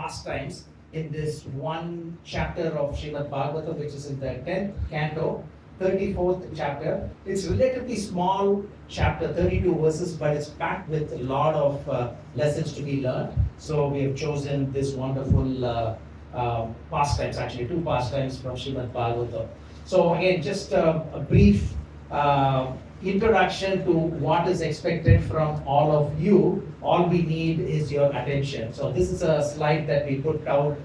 pastimes in this one chapter of Srimad Bhagavatam, which is in the 10th canto, 34th chapter. It's relatively small chapter, 32 verses, but it's packed with a lot of lessons to be learned. So we have chosen this wonderful pastimes, actually two pastimes from Srimad Bhagavatam. So again, just a brief introduction to what is expected from all of you. All we need is your attention. So this is a slide that we put out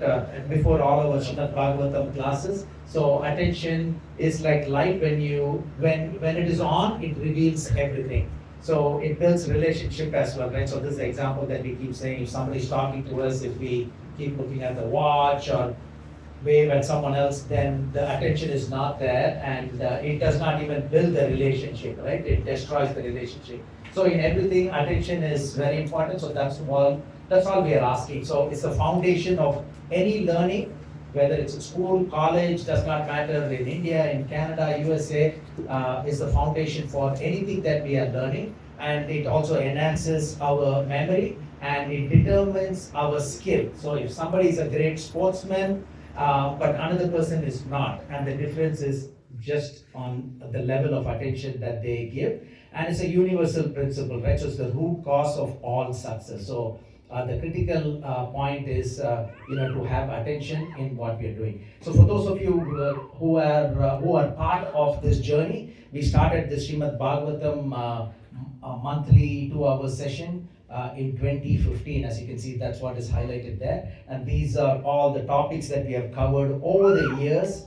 before all our Srimad Bhagavatam classes. So attention is like light. When it is on, it reveals everything. So it builds relationship as well, right? So this is the example that we keep saying. If somebody's talking to us, if we keep looking at the watch or wave at someone else, then the attention is not there, and it does not even build the relationship, right? It destroys the relationship. So in everything, attention is very important. So that's all we are asking. So it's the foundation of any learning, whether it's a school, college, does not matter, in India, in Canada, USA, is the foundation for anything that we are learning. And it also enhances our memory, and it determines our skill. So if somebody is a great sportsman, but another person is not, and the difference is just on the level of attention that they give. And it's a universal principle, right? So it's the root cause of all success. So the critical point is, to have attention in what we are doing. So for those of you who are part of this journey, we started the Srimad Bhagavatam monthly 2-hour session in 2015. As you can see, that's what is highlighted there. And these are all the topics that we have covered over the years.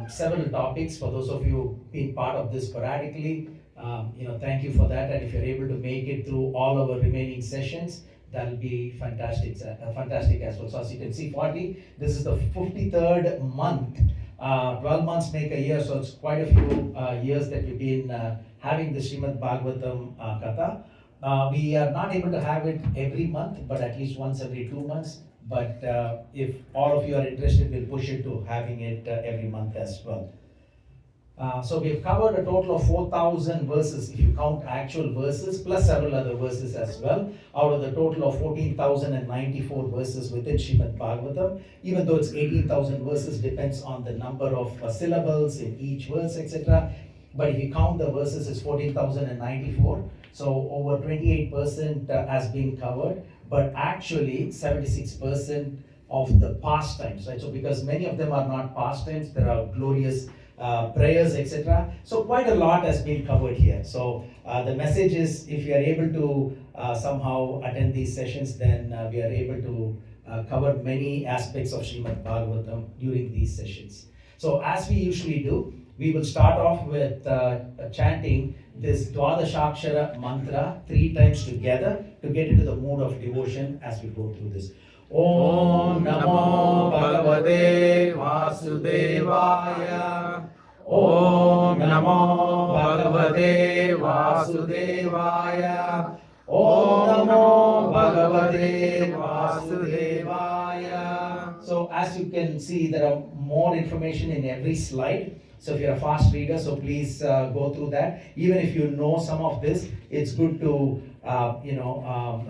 Several topics. For those of you who've been part of this sporadically, thank you for that. And if you're able to make it through all our remaining sessions, that'll be fantastic as well. So as you can see, 40, this is the 53rd month. 12 months make a year, so it's quite a few years that we've been having the Srimad Bhagavatam Katha. We are not able to have it every month, but at least once every 2 months. But if all of you are interested, we'll push it to having it every month as well. So we've covered a total of 4,000 verses, if you count actual verses, plus several other verses as well, out of the total of 14,094 verses within Srimad Bhagavatam. Even though it's 18,000 verses, depends on the number of syllables in each verse, etc. But if you count the verses, it's 14,094. So over 28% has been covered, but actually 76% of the pastimes, right? So because many of them are not pastimes, there are glorious prayers, etc. So quite a lot has been covered here. So the message is, if you are able to somehow attend these sessions, then we are able to cover many aspects of Srimad Bhagavatam during these sessions. So as we usually do, we will start off with chanting this Dwadashakshara mantra 3 times together to get into the mood of devotion as we go through this. Om Namo Bhagavate Vasudevaya. Om Namo Bhagavate Vasudevaya. Om Namo Bhagavate Vasudevaya. So as you can see, there are more information in every slide. So if you're a fast reader, so please go through that. Even if you know some of this, it's good to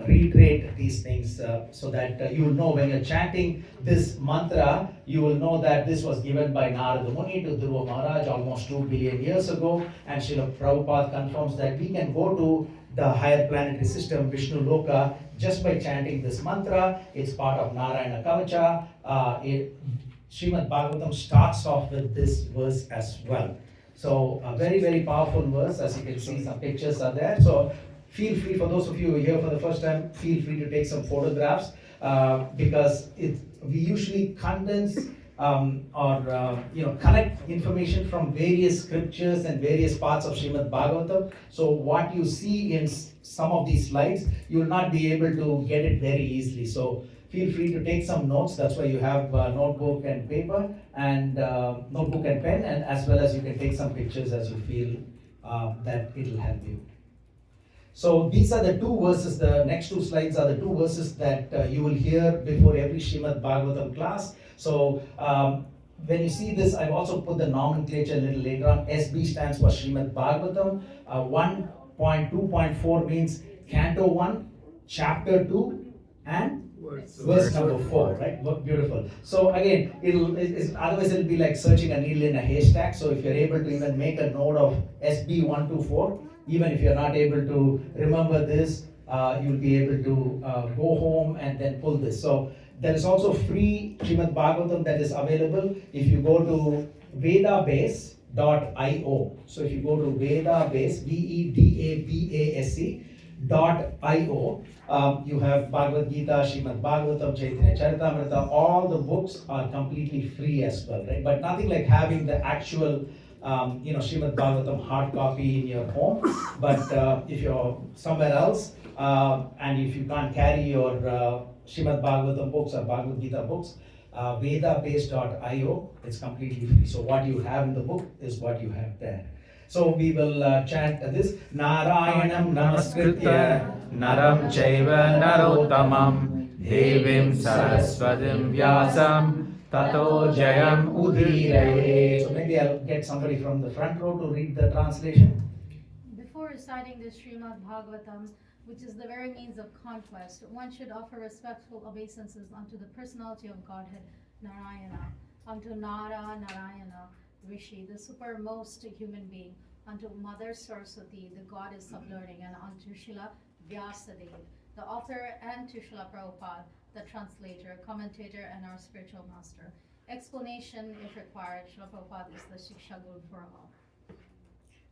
reiterate these things so that you will know when you're chanting this mantra, you will know that this was given by Narada Muni to Dhruva Maharaj almost 2 billion years ago. And Srila Prabhupada confirms that we can go to the higher planetary system, Vishnu Loka, just by chanting this mantra. It's part of Narayana Kavacha. Srimad Bhagavatam starts off with this verse as well. So a very, very powerful verse. As you can see, some pictures are there. So feel free, for those of you who are here for the first time, feel free to take some photographs because we usually condense collect information from various scriptures and various parts of Srimad Bhagavatam. So what you see in some of these slides, you will not be able to get it very easily. So feel free to take some notes. That's why you have notebook and paper and notebook and pen, and as well as you can take some pictures as you feel that it will help you. So these are the 2 verses. The next 2 slides are the 2 verses that you will hear before every Srimad Bhagavatam class. So when you see this, I've also put the nomenclature a little later on. SB stands for Srimad Bhagavatam. 1.2.4 means Canto 1, Chapter 2, and Verse number 4, right? Beautiful. So again, otherwise it'll be like searching a needle in a haystack. So if you're able to even make a note of SB124, even if you're not able to remember this, you'll be able to go home and then pull this. So there is also free Srimad Bhagavatam that is available if you go to vedabase.io. So if you go to vedabase, vedabase.io, you have Bhagavad Gita, Srimad Bhagavatam, Chaitanya Charitamrita. All the books are completely free as well, right? But nothing like having the actual Srimad Bhagavatam hard copy in your home. But if you're somewhere else and if you can't carry your Srimad Bhagavatam books or Bhagavad Gita books, vedabase.io, it's completely free. So what you have in the book is what you have there. So we will chant this. Narayanam namaskritya naram chaiva narottamam devim saraswatim vyasam tato jayam udiraye. So maybe I'll get somebody from the front row to read the translation. Before reciting the Srimad Bhagavatam, which is the very means of conquest, one should offer respectful obeisances unto the personality of Godhead, Narayana, unto Nara, Narayana, Rishi, the supermost human being, unto Mother Saraswati, the goddess of learning, and unto Srila Vyasadeva, the author, and to Srila Prabhupada, the translator, commentator, and our spiritual master. Explanation, if required, Srila Prabhupada is the Shiksha Guru for all.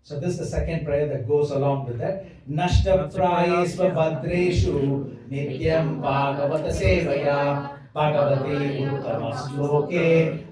So this is the second prayer that goes along with that. Nashta prayesva bhadreshu nityam bhagavata sevaya bhagavate uttama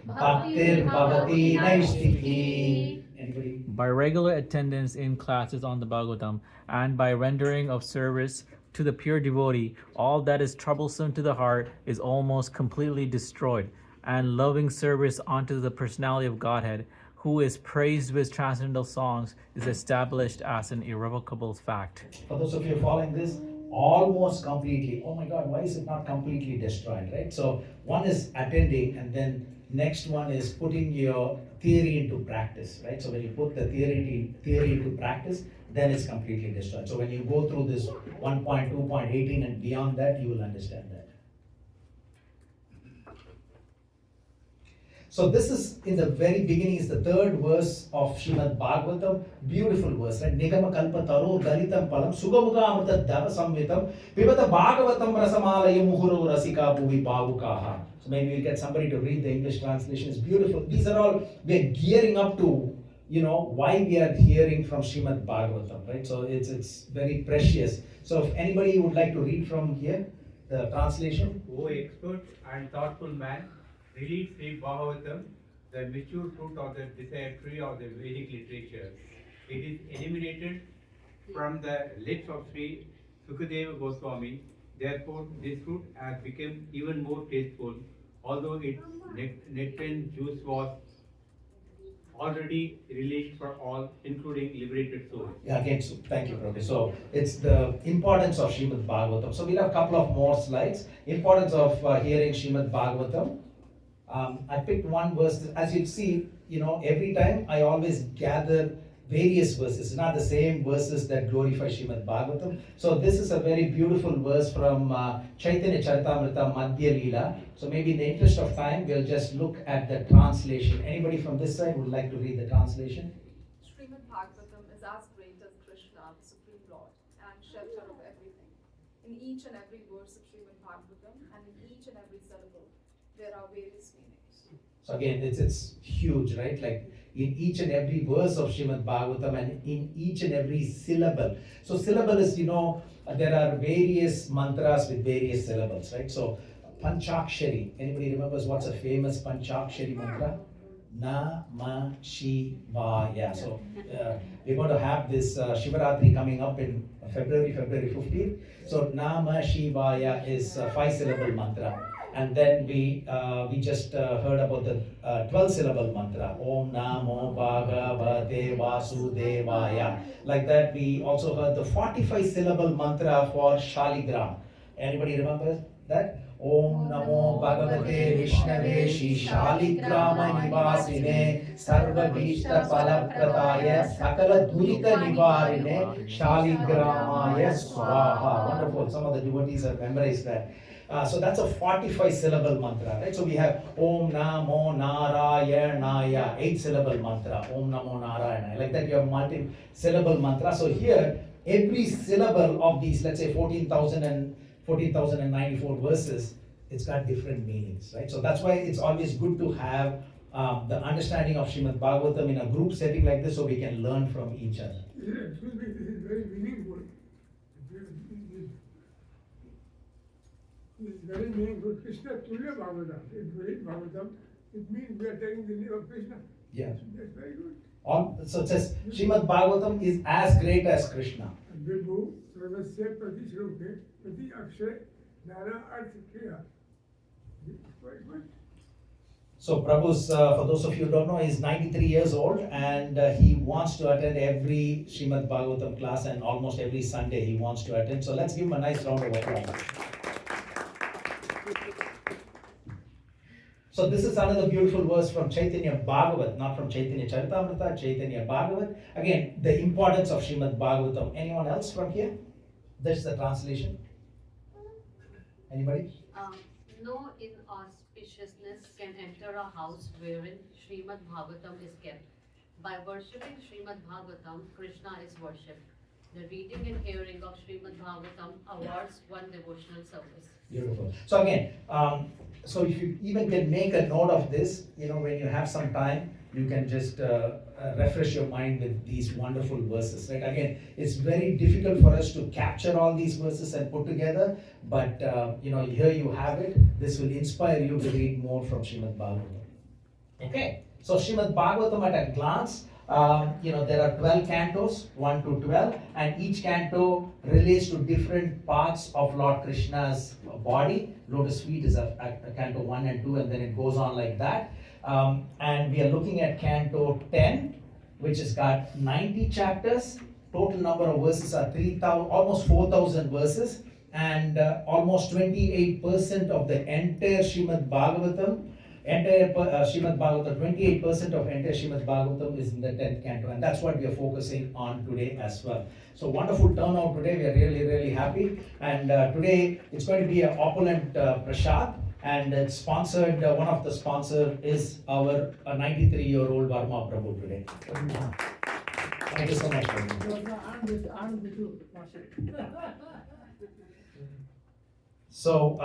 bhaktir bhavati naistiki. Anybody? By regular attendance in classes on the Bhagavatam and by rendering of service to the pure devotee, all that is troublesome to the heart is almost completely destroyed, and loving service unto the personality of Godhead, who is praised with transcendental songs, is established as an irrevocable fact. For those of you following this, almost completely, oh my God, why is it not completely destroyed, right? So one is attending, and then next one is putting your theory into practice, right? So when you put the theory into practice, then it's completely destroyed. So when you go through this 1.2.18 and beyond that, you will understand that. So this is in the very beginning, is the third verse of Srimad Bhagavatam. Beautiful verse, right? Nigama kalpa taro dalitam palam sugamuga amrita dava samvitam pivata Bhagavatam rasamalaya muhuru rasika bhuvi bhavukaha. So maybe we'll get somebody to read the English translation. It's beautiful. These are all, we're gearing up to, why we are hearing from Srimad Bhagavatam, right? So it's very precious. So if anybody would like to read from here, the translation. O expert and thoughtful man, read Sri Bhagavatam, the mature fruit of the desired tree of the Vedic literature. It is eliminated from the lips of Sri Sukadeva Goswami. Therefore, this fruit has become even more tasteful, although its nectarine juice was already released for all, including liberated souls. Yeah, again, so thank you, Prabhu. So it's the importance of Srimad Bhagavatam. So we'll have a couple of more slides. Importance of hearing Srimad Bhagavatam. I picked one verse. As you see, every time I always gather various verses. It's not the same verses that glorify Srimad Bhagavatam. So this is a very beautiful verse from Chaitanya Charitamrita Madhya Leela. So maybe in the interest of time, we'll just look at the translation. Anybody from this side would like to read the translation? Srimad Bhagavatam is as great as Krishna, the Supreme Lord, and shelter of everything. In each and every verse of Srimad Bhagavatam and in each and every syllable, there are various meanings. So again, it's huge, right? Like in each and every verse of Srimad Bhagavatam and in each and every syllable. So syllable is, there are various mantras with various syllables, right? So Panchakshari, anybody remembers what's a famous Panchakshari mantra? Na-ma Shivaya. So we're going to have this Shivaratri coming up in February 15th. So Na-ma Shivaya is a 5-syllable mantra. And then we just heard about the 12-syllable mantra, Om Namo Bhagavate Vasudevaya. Like that, we also heard the 45-syllable mantra for Shaligram. Anybody remember that? Om Namo Bhagavate Vishnave Shri Shaligrama Nivasine Sarva Bhishta Palaprataya Sakala Durita Nivarine Shaligramaya Swaha. Wonderful. Some of the devotees have memorized that. So that's a 45 syllable mantra, right? So we have Om Namo Narayanaya, 8 syllable mantra, Om Namo Narayanaya. Like that, you have multi syllable mantra. So here, every syllable of these, let's say 14,094 verses, it's got different meanings, right? So that's why it's always good to have the understanding of Srimad Bhagavatam in a group setting like this, so we can learn from each other. Excuse me, this is very meaningful. This is very meaningful. Krishna Tulya Bhagavatam. It's very Bhagavatam. It means we are taking the name of Krishna. Yeah. That's very good. So it says Srimad Bhagavatam is as great as Krishna. Vibhu Sarvasya Prati Shloke Prati Akshay Nara Arth Kriya. It's quite good. So Prabhu's, for those of you who don't know, is 93 years old, and he wants to attend every Srimad Bhagavatam class, and almost every Sunday he wants to attend. So let's give him a nice round of applause. So this is another beautiful verse from Chaitanya Bhagavat, not from Chaitanya Charitamrita, Chaitanya Bhagavat. Again, the importance of Srimad Bhagavatam. Anyone else from here? This is the translation. Anybody? No inauspiciousness can enter a house wherein Srimad Bhagavatam is kept. By worshipping Srimad Bhagavatam, Krishna is worshipped. The reading and hearing of Srimad Bhagavatam awards one devotional service. Beautiful. So again, so if you even can make a note of this, when you have some time, you can just refresh your mind with these wonderful verses, right? Again, it's very difficult for us to capture all these verses and put together, but here you have it. This will inspire you to read more from Srimad Bhagavatam. Okay, so Srimad Bhagavatam at a glance, there are 12 cantos, 1 to 12, and each canto relates to different parts of Lord Krishna's body. Lotus feet is a canto 1 and 2, and then it goes on like that. And we are looking at canto 10, which has got 90 chapters. Total number of verses are 3,000, almost 4,000 verses, and almost 28% of the entire Srimad Bhagavatam. 28% of entire Srimad Bhagavatam is in the 10th canto, and that's what we are focusing on today as well. So wonderful turnout today. We are really, really happy. And today it's going to be an opulent prasad, and it's sponsored. One of the sponsors is our 93-year-old Varma Prabhu today. Thank you so much, Prabhu. So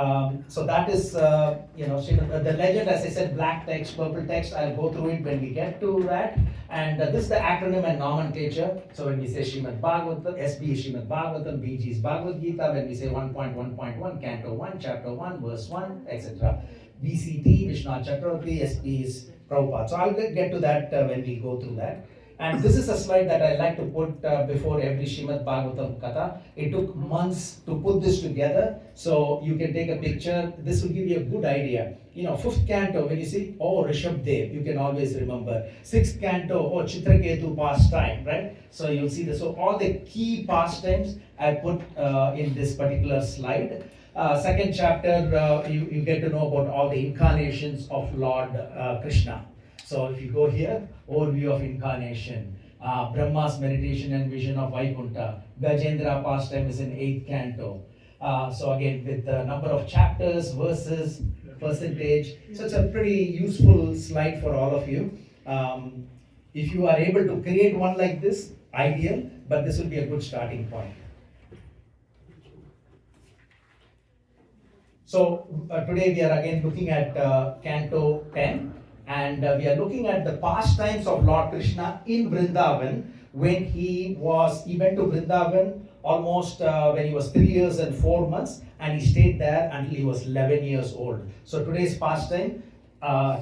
that is, the legend, as I said, black text, purple text. I'll go through it when we get to that. And this is the acronym and nomenclature. So when we say Srimad Bhagavatam, SB is Srimad Bhagavatam, BG is Bhagavad Gita. When we say 1.1.1, Canto 1, Chapter 1, Verse 1, etc. VCT, Vishnu Chakravarti, SB is Prabhupada. So I'll get to that when we go through that. And this is a slide that I like to put before every Srimad Bhagavatam Katha. It took months to put this together, so you can take a picture. This will give you a good idea. 5th canto, when you see, Rishabdev, you can always remember. 6th canto, Chitraketu pastime, right? So you'll see this. So all the key pastimes I put in this particular slide. 2nd chapter, you get to know about all the incarnations of Lord Krishna. So if you go here, overview of incarnation, Brahma's meditation and vision of Vaikuntha, Gajendra pastime is in 8th canto. So again, with the number of chapters, verses, percentage. So it's a pretty useful slide for all of you. If you are able to create one like this, ideal, but this will be a good starting point. So today we are again looking at canto 10. And we are looking at the pastimes of Lord Krishna in Vrindavan when he went to Vrindavan almost when he was 3 years and 4 months, and he stayed there until he was 11 years old. So today's pastime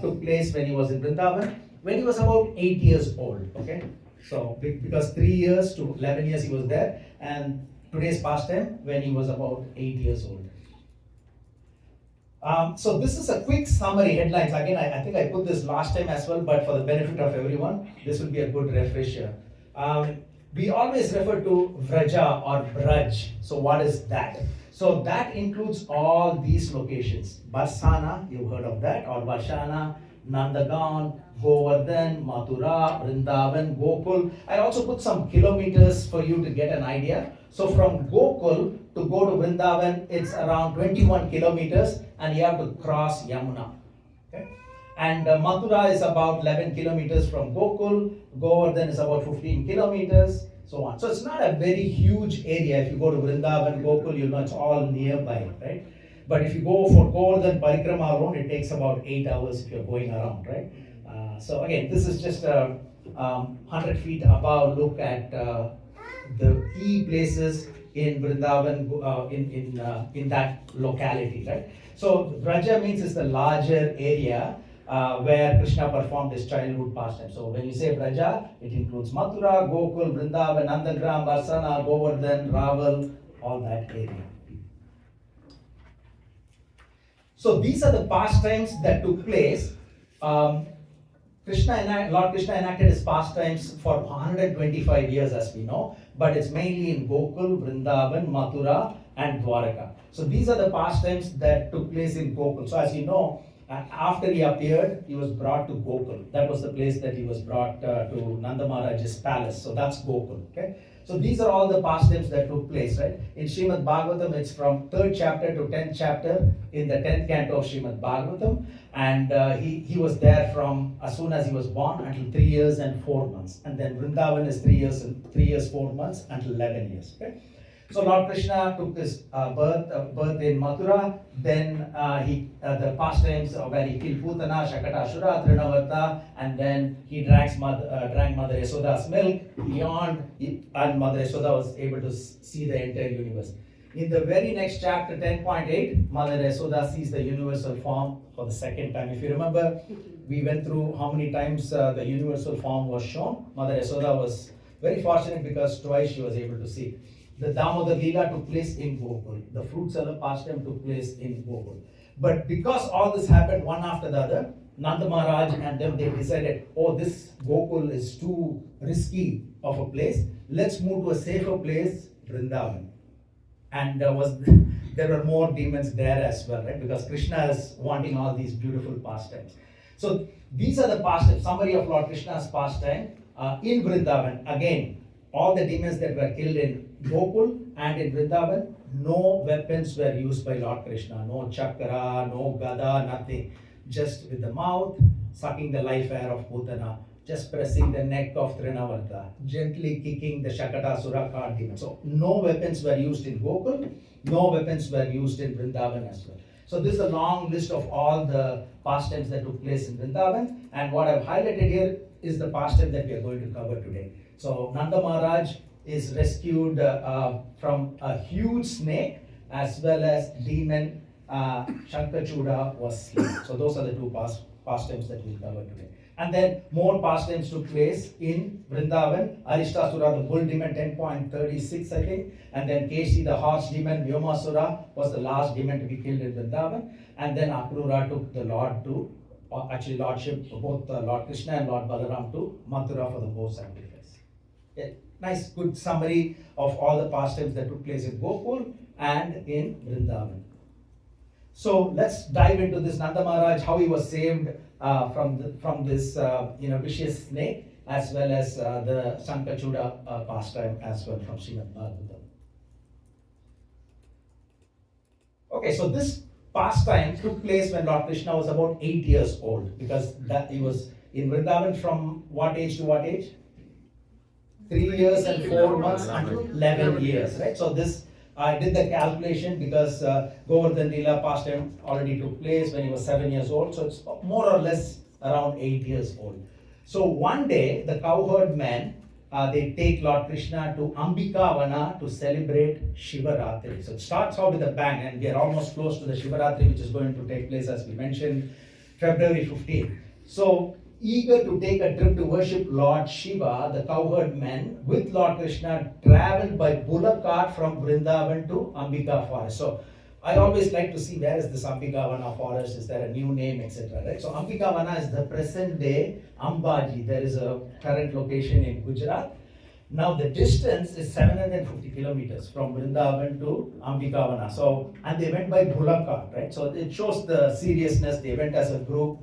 took place when he was in Vrindavan, when he was about 8 years old. Okay, so because 3 years to 11 years he was there, and today's pastime when he was about 8 years old. So this is a quick summary, headlines. Again, I think I put this last time as well, but for the benefit of everyone, this will be a good refresher. We always refer to Vraja or Braj. So what is that? So that includes all these locations. Barsana, you've heard of that, or Vashana, Nandagan, Govardhan, Mathura, Vrindavan, Gokul. I also put some kilometers for you to get an idea. So from Gokul to go to Vrindavan, it's around 21 kilometers, and you have to cross Yamuna. Okay? And Mathura is about 11 kilometers from Gokul, Govardhan is about 15 kilometers, so on. So it's not a very huge area. If you go to Vrindavan, Gokul, you know it's all nearby, right? But if you go for Govardhan Parikrama alone, it takes about 8 hours if you're going around, right? So again, this is just a 100 feet above look at the key places in Vrindavan, in that locality, right? So Vraja means it's the larger area where Krishna performed his childhood pastime. So when you say Vraja, it includes Mathura, Gokul, Vrindavan, Nandagram, Varsana, Govardhan, Raval, all that area. So these are the pastimes that took place. Lord Krishna enacted his pastimes for 125 years, as we know, but it's mainly in Gokul, Vrindavan, Mathura, and Dwaraka. So these are the pastimes that took place in Gokul. So as you know, after he appeared, he was brought to Gokul. That was the place that he was brought to Nanda Maharaj's palace. So that's Gokul. Okay. So these are all the pastimes that took place, right? In Srimad Bhagavatam, it's from 3rd chapter to 10th chapter in the 10th canto of Srimad Bhagavatam. And he was there from as soon as he was born until 3 years and 4 months. And then Vrindavan is 3 years, 4 months until 11 years. Okay? So Lord Krishna took his birth in Mathura. Then the pastimes where he killed Putana, Shakatasura, Trinavarta, and then he drank Mother Yasoda's milk and Mother Yasoda was able to see the entire universe. In the very next chapter, 10.8, Mother Yasoda sees the universal form for the second time. If you remember, we went through how many times the universal form was shown. Mother Yasoda was very fortunate because twice she was able to see. The Damodar Leela took place in Gokul. The fruit seller pastime took place in Gokul. But because all this happened one after the other, Nanda Maharaj and them, they decided, oh, this Gokul is too risky of a place. Let's move to a safer place, Vrindavan. And there were more demons there as well, right? Because Krishna is wanting all these beautiful pastimes. So these are the pastimes, summary of Lord Krishna's pastime in Vrindavan. Again, all the demons that were killed in Gokul and in Vrindavan, no weapons were used by Lord Krishna. No chakra, no gada, nothing. Just with the mouth, sucking the life air of Putana, just pressing the neck of Trinavarta, gently kicking the Shakatasura card demon. So no weapons were used in Gokul, no weapons were used in Vrindavan as well. So this is a long list of all the pastimes that took place in Vrindavan, and what I've highlighted here is the pastime that we are going to cover today. So Nanda Maharaj is rescued from a huge snake, as well as demon Shankachuda was slain. So those are the two pastimes that we'll cover today. And then more pastimes took place in Vrindavan. Arishtasura, the bull demon, 10.36 I think. And then Keshi, the horse demon, Vyomasura was the last demon to be killed in Vrindavan. And then Akrura took the Lord to, actually Lordship, both Lord Krishna and Lord Balaram to Mathura for the bow sacrifice. Yeah, nice, good summary of all the pastimes that took place in Gokul and in Vrindavan. So let's dive into this Nanda Maharaj, how he was saved from this vicious snake, as well as the Sankachuda pastime as well from Srimad Bhagavatam. Okay, so this pastime took place when Lord Krishna was about 8 years old, because that he was in Vrindavan from what age to what age? 3 years and 4 months until 11 years, right? So this, I did the calculation because Govardhan Leela pastime already took place when he was 7 years old, so it's more or less around 8 years old. So one day, the cowherd men, they take Lord Krishna to Ambikavana to celebrate Shivaratri. So it starts out with a bang, and we are almost close to the Shivaratri, which is going to take place, as we mentioned, February 15th. So eager to take a trip to worship Lord Shiva, the cowherd men with Lord Krishna traveled by bullock cart from Vrindavan to Ambika forest. So I always like to see where is this Ambikavana forest, is there a new name, etc. Right? So Ambikavana is the present day Ambaji. There is a current location in Gujarat. Now the distance is 750 kilometers from Vrindavan to Ambikavana. So, and they went by bullock cart, right? So it shows the seriousness. They went as a group.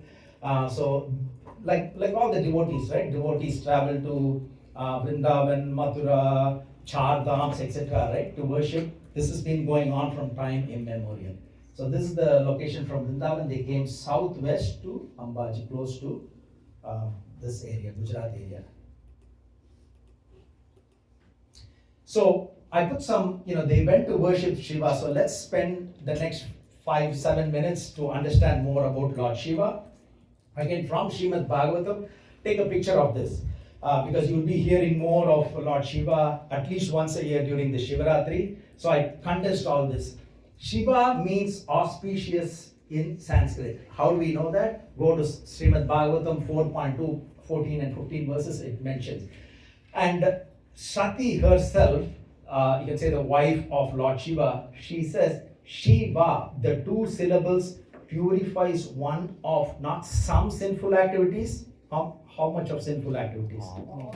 Like all the devotees, right? Devotees travel to Vrindavan, Mathura, Char Dhams, etc., right? To worship This has been going on from time immemorial. So this is the location from Vrindavan. They came southwest to Ambaji, close to this area, Gujarat area. So I put some, they went to worship Shiva. So let's spend the next 5-7 minutes to understand more about Lord Shiva. Again, from Srimad Bhagavatam, take a picture of this. Because you'll be hearing more of Lord Shiva at least once a year during the Shivaratri. So I condensed all this. Shiva means auspicious in Sanskrit. How do we know that? Go to Srimad Bhagavatam 4.2, 14 and 15 verses, it mentions. And Sati herself, you can say the wife of Lord Shiva, she says, Shiva, the 2 syllables purifies one of not some sinful activities. How much of sinful activities?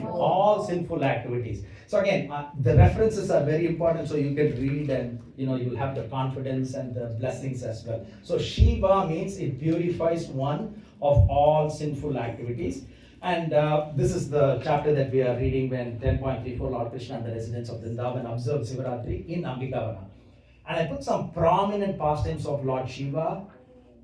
All sinful activities. So again, the references are very important, so you can read and you'll have the confidence and the blessings as well. So Shiva means it purifies one of all sinful activities. And this is the chapter that we are reading when 10.34 Lord Krishna and the residents of Vrindavan observed Sivaratri in Ambikavana. And I put some prominent pastimes of Lord Shiva,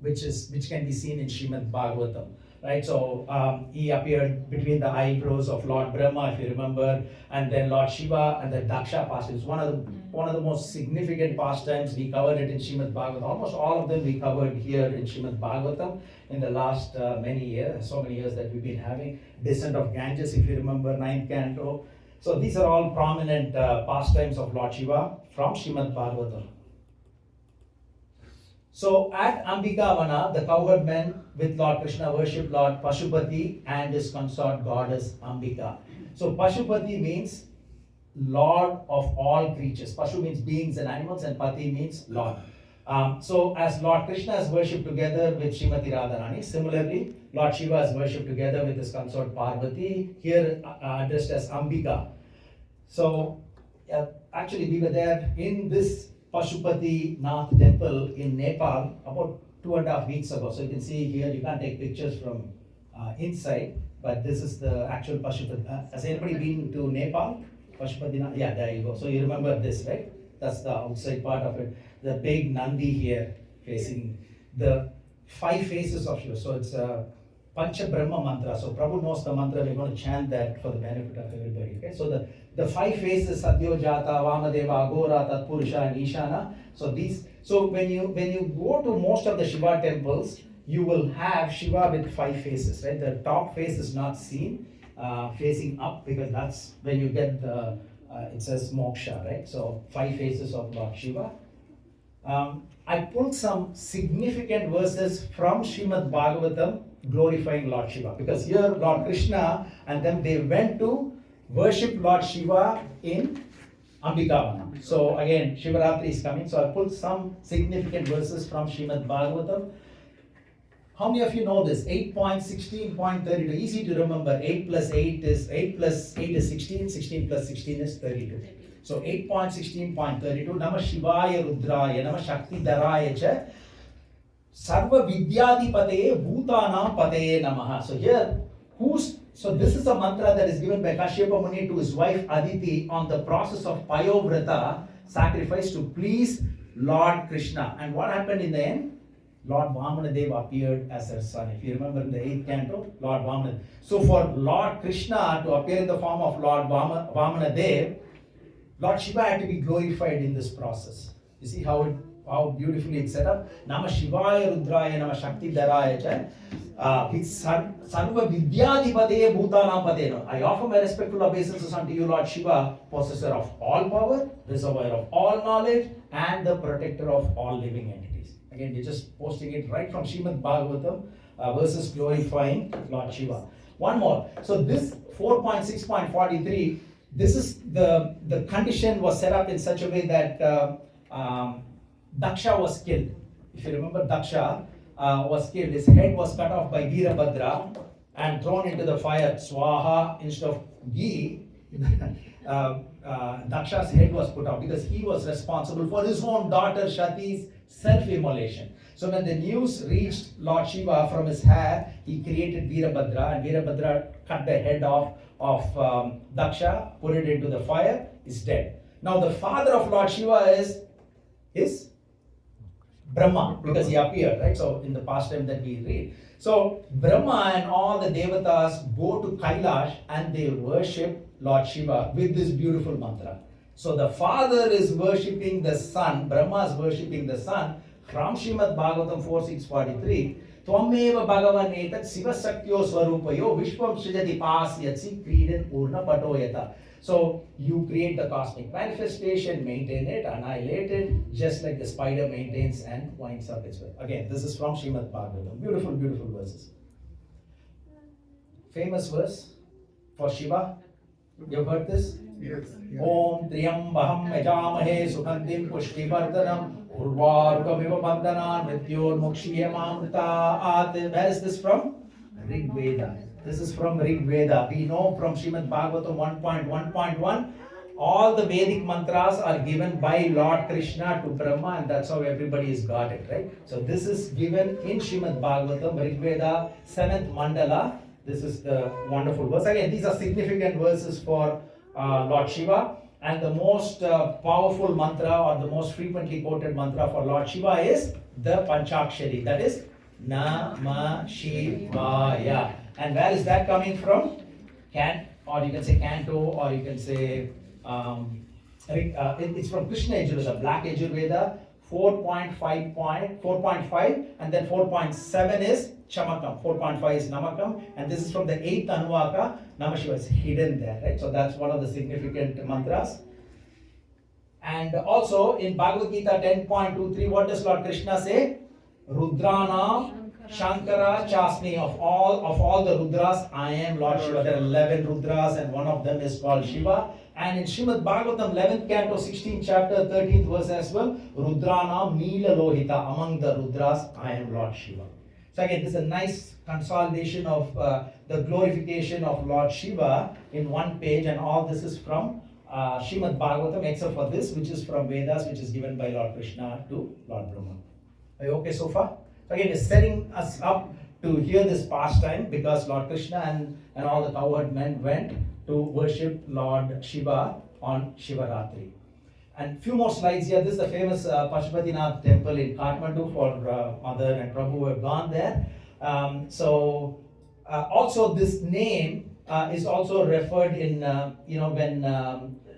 which can be seen in Srimad Bhagavatam. Right, so he appeared between the eyebrows of Lord Brahma, if you remember, and then Lord Shiva and the Daksha pastimes. One of the most significant pastimes, we covered it in Srimad Bhagavatam. Almost all of them we covered here in Srimad Bhagavatam in the last many years, so many years that we've been having. Descent of Ganges, if you remember, 9th canto. So these are all prominent pastimes of Lord Shiva from Srimad Bhagavatam. So at Ambikavana, the cowherd men with Lord Krishna worship Lord Pashupati and his consort goddess Ambika. So Pashupati means Lord of all creatures. Pashu means beings and animals, and Pati means Lord. So as Lord Krishna is worshipped together with Srimati Radharani, similarly Lord Shiva is worshipped together with his consort Parvati, here addressed as Ambika. So actually we were there in this Pashupati Nath temple in Nepal about 2.5 weeks ago. So you can see here, you can't take pictures from inside, but this is the actual Pashupati. Has anybody been to Nepal? Pashupati Nath? Yeah, there you go. So you remember this, right? That's the outside part of it. The big Nandi here facing the 5 faces of Shiva. So it's a Pancha Brahma mantra. So Prabhu knows the mantra. We're going to chant that for the benefit of everybody. Okay. So the 5 faces, Satyojata, Vamadeva, Agora, Tatpurusha, and Ishana. So when you go to most of the Shiva temples, you will have Shiva with 5 faces, right? The top face is not seen, facing up, because that's when you get the it says moksha, right? So 5 faces of Lord Shiva. I pulled some significant verses from Srimad Bhagavatam glorifying Lord Shiva, because here Lord Krishna and them, they went to worship Lord Shiva in Ambikavana. So again, Shivaratri is coming, so I pulled some significant verses from Srimad Bhagavatam. How many of you know this? 8.16.32, easy to remember. 8 plus 8 is 16, 16 plus 16 is 32. So 8.16.32, Namah Shivaya Rudraya, Namah Shakti Dharaya Cha, Sarva Vidyadipataye Bhutanam Pataye Namaha. So here, so this is a mantra that is given by Kashyapa Muni to his wife Aditi on the process of Payovrata, sacrifice to please Lord Krishna. And what happened in the end? Lord Vamanadev appeared as her son. If you remember in the 8th canto, Lord Vamanadev. So for Lord Krishna to appear in the form of Lord Vamanadev, Lord Shiva had to be glorified in this process. You see how beautifully it's set up? Namah Shivaya Rudraya Namah Shakti Dharaya Cha. Sarva Vidyadipataye Bhutanam Patena. I offer my respectful obeisances unto you, Lord Shiva, possessor of all power, reservoir of all knowledge, and the protector of all living entities. Again, we're just posting it right from Srimad Bhagavatam, verses glorifying Lord Shiva. One more. So this 4.6.43, this is the condition was set up in such a way that Daksha was killed. If you remember, Daksha was killed. His head was cut off by Veerabhadra and thrown into the fire. Swaha instead of ghee. Daksha's head was put out because he was responsible for his own daughter Shati's self-immolation. So when the news reached Lord Shiva from his hair, he created Veerabhadra, and Veerabhadra cut the head off of Daksha, put it into the fire, is dead. Now the father of Lord Shiva is is Brahma, because he appeared, right? So in the past time that we read. So Brahma and all the devatas go to Kailash and they worship Lord Shiva with this beautiful mantra. So the father is worshipping the son, Brahma is worshipping the son from Srimad Bhagavatam 4.6.43. Tvameva Bhagavan etat Siva Saktyo Swarupayo Vishwam Srijati Pasyatsi Kriden Urna Patoyata. So you create the cosmic manifestation, maintain it, annihilate it, just like the spider maintains and winds up its web. Again, this is from Srimad Bhagavatam. Beautiful, beautiful verses. Famous verse for Shiva. You've heard this? Yes. Om Triyambaham Yajamahe Sukhantim Pushtivardhanam Urvarukamiva Bandhanan Mrityor Mukshiyamamritaat. Where is this from? Rig Veda. This is from Rig Veda. We know from Srimad Bhagavatam 1.1.1, all the Vedic mantras are given by Lord Krishna to Brahma, and that's how everybody has got it, right? So this is given in Srimad Bhagavatam, Rig Veda, 7th Mandala. This is the wonderful verse. Again, these are significant verses for Lord Shiva. And the most powerful mantra or the most frequently quoted mantra for Lord Shiva is the Panchakshari. That is Namah Shivaya. And where is that coming from? Or you can say Canto, or you can say it's from Krishna Yajurveda, Black Yajurveda, 4.5, and then 4.7 is Chamakam, 4.5 is Namakam, and this is from the 8th Anuvaka. Namah Shiva is hidden there, right? So that's one of the significant mantras. And also in Bhagavad Gita 10.23, what does Lord Krishna say? Rudranam Shankara Chasmi. Of all the Rudras, I am Lord Shiva. There are 11 Rudras and one of them is called Shiva. And in Srimad Bhagavatam 11th canto, 16th chapter, 13th verse as well, Rudranam Nila Lohita. Among the Rudras, I am Lord Shiva. So again, this is a nice consolidation of the glorification of Lord Shiva in one page, and all this is from Srimad Bhagavatam, except for this, which is from Vedas, which is given by Lord Krishna to Lord Brahma. Are you okay so far? So again, it's setting us up to hear this pastime because Lord Krishna and all the cowherd men went to worship Lord Shiva on Shivaratri. And few more slides here. This is the famous Pashupatinath temple in Kathmandu for Mother and Prabhu who have gone there. Also this name is also referred in, when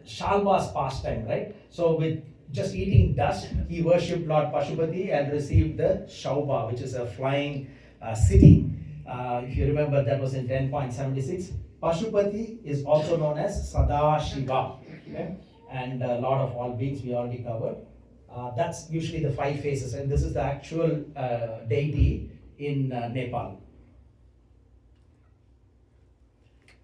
Shalva's pastime, right? So with just eating dust, he worshipped Lord Pashupati and received the Shaubha, which is a flying city. If you remember, that was in 10.76. Pashupati is also known as Sada Shiva, okay? And Lord of all beings, we already covered. That's usually the 5 faces, and this is the actual deity in Nepal.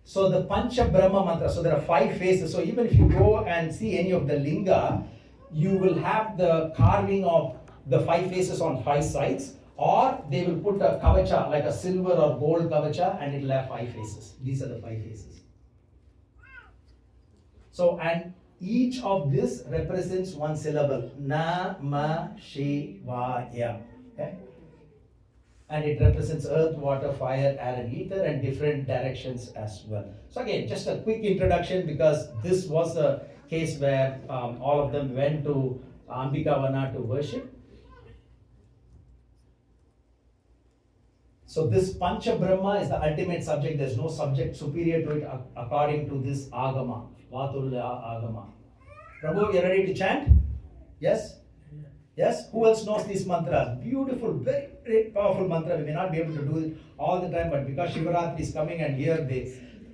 So the Pancha Brahma mantra, so there are 5 faces. So even if you go and see any of the linga, you will have the carving of the 5 faces on 5 sides, or they will put a kavacha, like a silver or gold kavacha, and it will have 5 faces. These are the 5 faces. So, and each of this represents one syllable, Namah Shivaya. Okay? And it represents earth, water, fire, air, and ether, and different directions as well. So again, just a quick introduction, because this was a case where all of them went to Ambikavana to worship. So this Pancha Brahma is the ultimate subject. There's no subject superior to it according to this Agama, Vatulya Agama. Prabhu, you ready to chant? Yes? Yes? Who else knows these mantras? Beautiful, very, very powerful mantra. We may not be able to do it all the time, but because Shivaratri is coming and here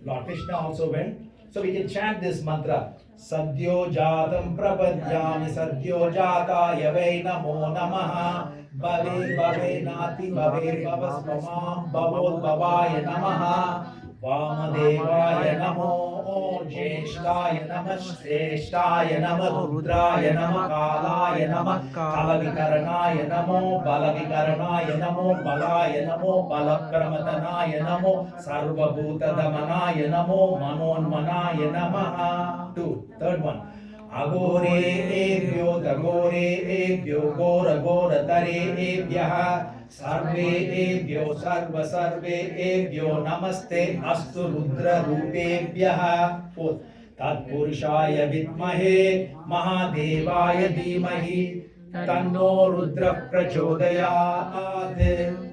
Lord Krishna also went. So we can chant this mantra. Sadhyo Jatam Prapadyami Sadhyo Jata Yave Namo Namaha Bhave Bhave Nati Bhave Bhavasvamam Bhavod Bhavaya Namaha Vamadevaya Namo Jyeshtaya Namah Shrestaya Namah Rudraya Namah Kalaya Namah Kalavikaranaya Namo Balavikaranaya Namo Balaya Namo Balapramatanaya Namo Sarvabhuta Damanaya Namo Manonmanaya Namaha. Third one. Agore ebhyo dagore ebhyo gora gora tare ebhyaha sarve ebhyo sarva sarve ebhyo namaste astu rudra rupebhyaha. Fourth. Tat purushaya vidmahe mahadevaya dhimahi Tanno Rudra Prachodayat.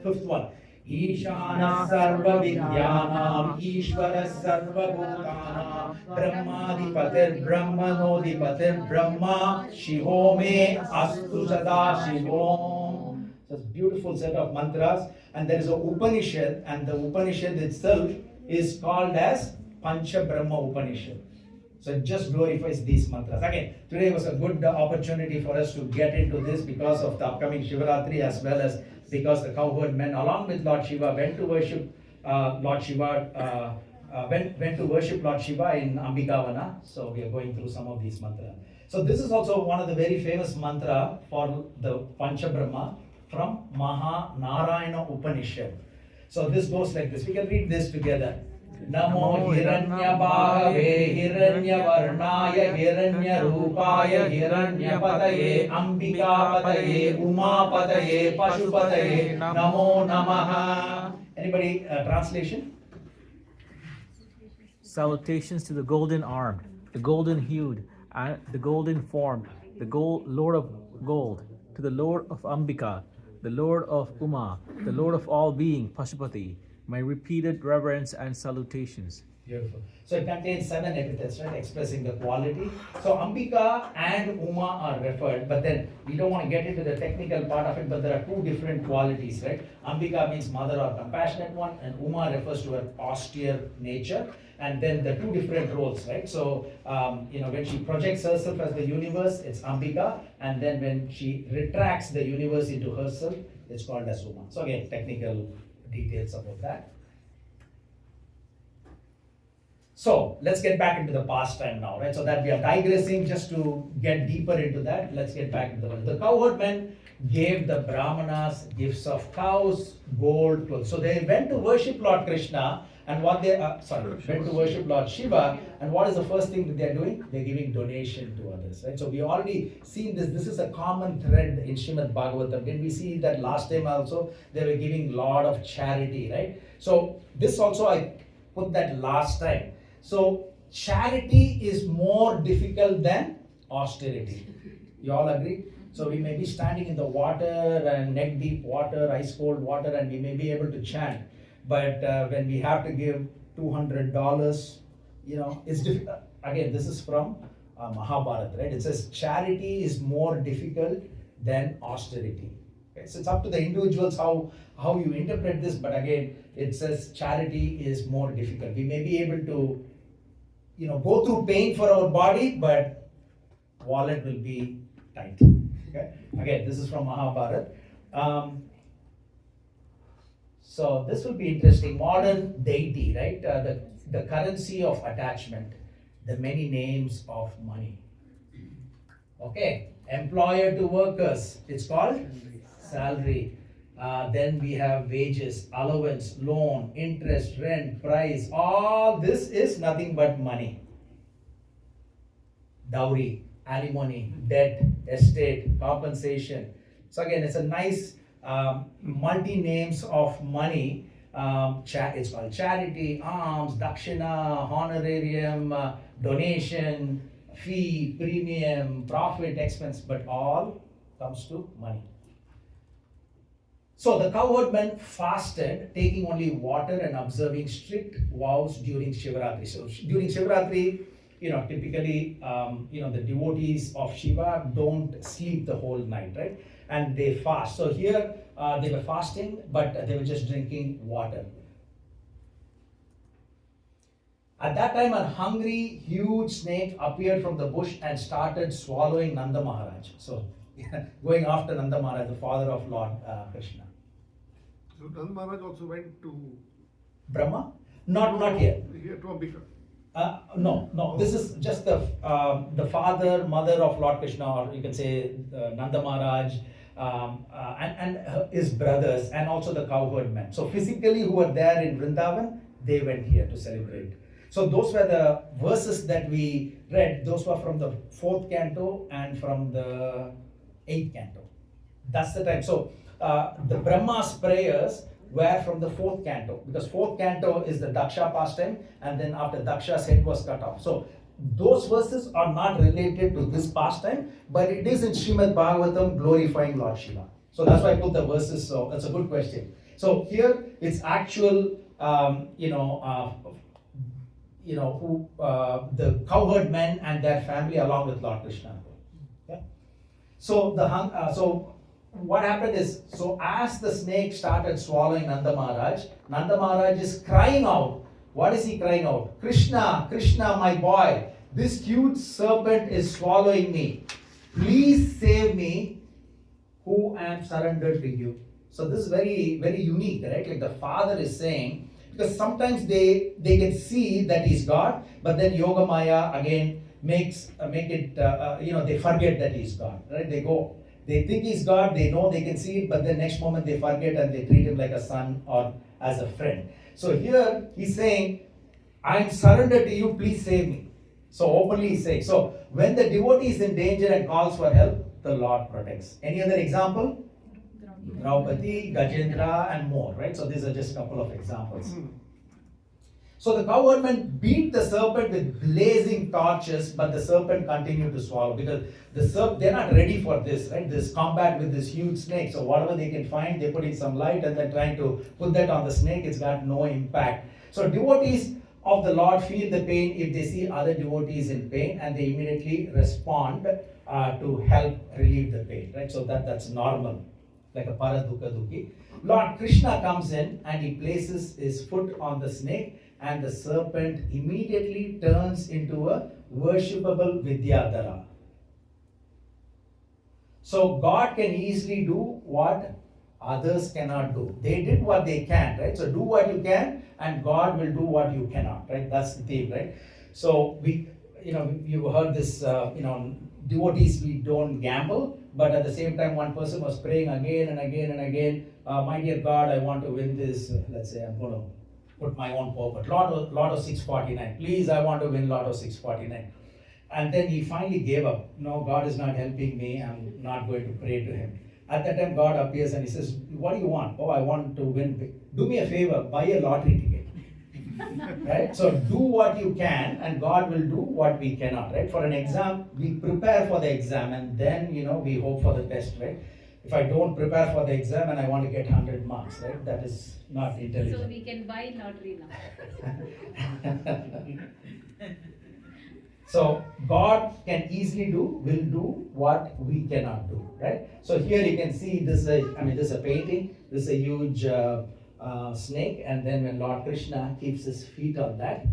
Fifth one. Ishana Sarva Vidyanam Ishvara Sarva Bhutanam Brahmadipatir Brahmanodipatir Brahma Shivome Astu Sada Shivom. So it's a beautiful set of mantras, and there is a Upanishad, and the Upanishad itself is called as Pancha Brahma Upanishad. So it just glorifies these mantras. Again, today was a good opportunity for us to get into this because of the upcoming Shivaratri, as well as because the cowherd men, along with Lord Shiva, went to worship Lord Shiva. Went to worship Lord Shiva in Ambikavana. So we are going through some of these mantras. So this is also one of the very famous mantra for the Pancha Brahma from Maha Narayana Upanishad. So this goes like this. We can read this together. Namo Hiranyabhave Hiranyavarnaya Hiranyarupaya Hiranyapataye Ambikapataye Umapataye Pashupataye Namo Namaha. Anybody translation? Salutations to the golden armed, the golden hued, and the golden formed, the Lord of gold, to the Lord of Ambika, the Lord of Uma, the Lord of all being, Pashupati. My repeated reverence and salutations. Beautiful. So it contains 7 epithets, right, expressing the quality. So Ambika and Uma are referred, but then we don't want to get into the technical part of it, but there are 2 different qualities, right? Ambika means mother or compassionate one, and Uma refers to her austere nature. And then the 2 different roles, right? So, when she projects herself as the universe, it's Ambika, and then when she retracts the universe into herself, it's called as Uma. So again, technical details about that. So let's get back into the pastime now, right? So that we are digressing just to get deeper into that. Let's get back into the cowherd men gave the brahmanas gifts of cows, gold, clothes. So they went to worship Lord Krishna, and went to worship Lord Shiva, and what is the first thing that they're doing? They're giving donation to others, right? So we already seen this. This is a common thread in Srimad Bhagavatam. Did we see that last time also? They were giving lot of charity, right? So this also I put that last time. So charity is more difficult than austerity. You all agree? So we may be standing in the water and neck deep water, ice cold water, and we may be able to chant. But when we have to give $200, it's difficult. Again, this is from Mahabharata, right? It says charity is more difficult than austerity. Okay? So it's up to the individuals how you interpret this. But again, it says charity is more difficult. We may be able to, go through pain for our body, but wallet will be tight. Okay? Again, this is from Mahabharata. So this will be interesting. Modern deity, right? The currency of attachment, the many names of money. Okay, employer to workers, it's called salary. Then we have wages, allowance, loan, interest, rent, price. All this is nothing but money. Dowry, alimony, debt, estate, compensation. So again, it's a nice multi-names of money. It's called charity, alms, dakshina, honorarium, donation, fee, premium, profit, expense, but all comes to money. So the cowherd men fasted, taking only water and observing strict vows during Shivaratri. So during Shivaratri, typically, the devotees of Shiva don't sleep the whole night, right? And they fast. So here they were fasting, but they were just drinking water. At that time, a hungry, huge snake appeared from the bush and started swallowing Nanda Maharaj. So, going after Nanda Maharaj, the father of Lord Krishna. So Nanda Maharaj also went to Brahma? Not here. Here to Ambika. No. This is just the father, mother of Lord Krishna, or you can say Nanda Maharaj, and his brothers, and also the cowherd men. So physically, who were there in Vrindavan, they went here to celebrate. So those were the verses that we read. Those were from the 4th canto and from the 8th canto. That's the time. So the Brahma's prayers were from the 4th canto, because 4th canto is the Daksha pastime, and then after Daksha's head was cut off. So those verses are not related to this pastime, but it is in Srimad Bhagavatam glorifying Lord Shiva. So that's why I put the verses. So that's a good question. So here it's actual, the cowherd men and their family along with Lord Krishna. Okay? So so what happened is, so as the snake started swallowing Nanda Maharaj is crying out. What is he crying out? Krishna, Krishna, my boy, this huge serpent is swallowing me. Please save me, who am surrendered to you. So this is very, very unique, right? Like the father is saying, because sometimes they can see that he's God, but then Yoga Maya again make it, they forget that he's God, right? They think he's God, they know they can see it, but the next moment they forget and they treat him like a son or as a friend. So here he's saying, I'm surrendered to you, please save me. So openly he's saying. So when the devotee is in danger and calls for help, the Lord protects. Any other example? Draupadi, Gajendra, and more, right? So these are just a couple of examples. So the cowherdmen beat the serpent with blazing torches, but the serpent continued to swallow because they're not ready for this, right? This combat with this huge snake. So whatever they can find, they put in some light and then trying to put that on the snake. It's got no impact. So devotees of the Lord feel the pain if they see other devotees in pain, and they immediately respond to help relieve the pain, right? So that's normal, like a paradukha dukhi. Lord Krishna comes in and he places his foot on the snake, and the serpent immediately turns into a worshipable Vidyadhara. So God can easily do what others cannot do. They did what they can, right? So do what you can, and God will do what you cannot, right? That's the theme, right? So you've heard this, devotees, we don't gamble, but at the same time, one person was praying again and again and again, my dear God, I want to win this, let's say I'm going to put my own purpose, Lotto 649, please, I want to win Lotto 649. And then he finally gave up. No, God is not helping me, I'm not going to pray to him. At that time, God appears and he says, what do you want? Oh, I want to win big. Do me a favor, buy a lottery ticket. Right? So do what you can, and God will do what we cannot, right? For an exam, we prepare for the exam, and then, we hope for the best, right? If I don't prepare for the exam and I want to get 100 marks, right? That is not intelligent. So we can buy lottery now. So God can easily will do what we cannot do, right? So here you can see this is a painting. This is a huge snake, and then when Lord Krishna keeps his feet on that,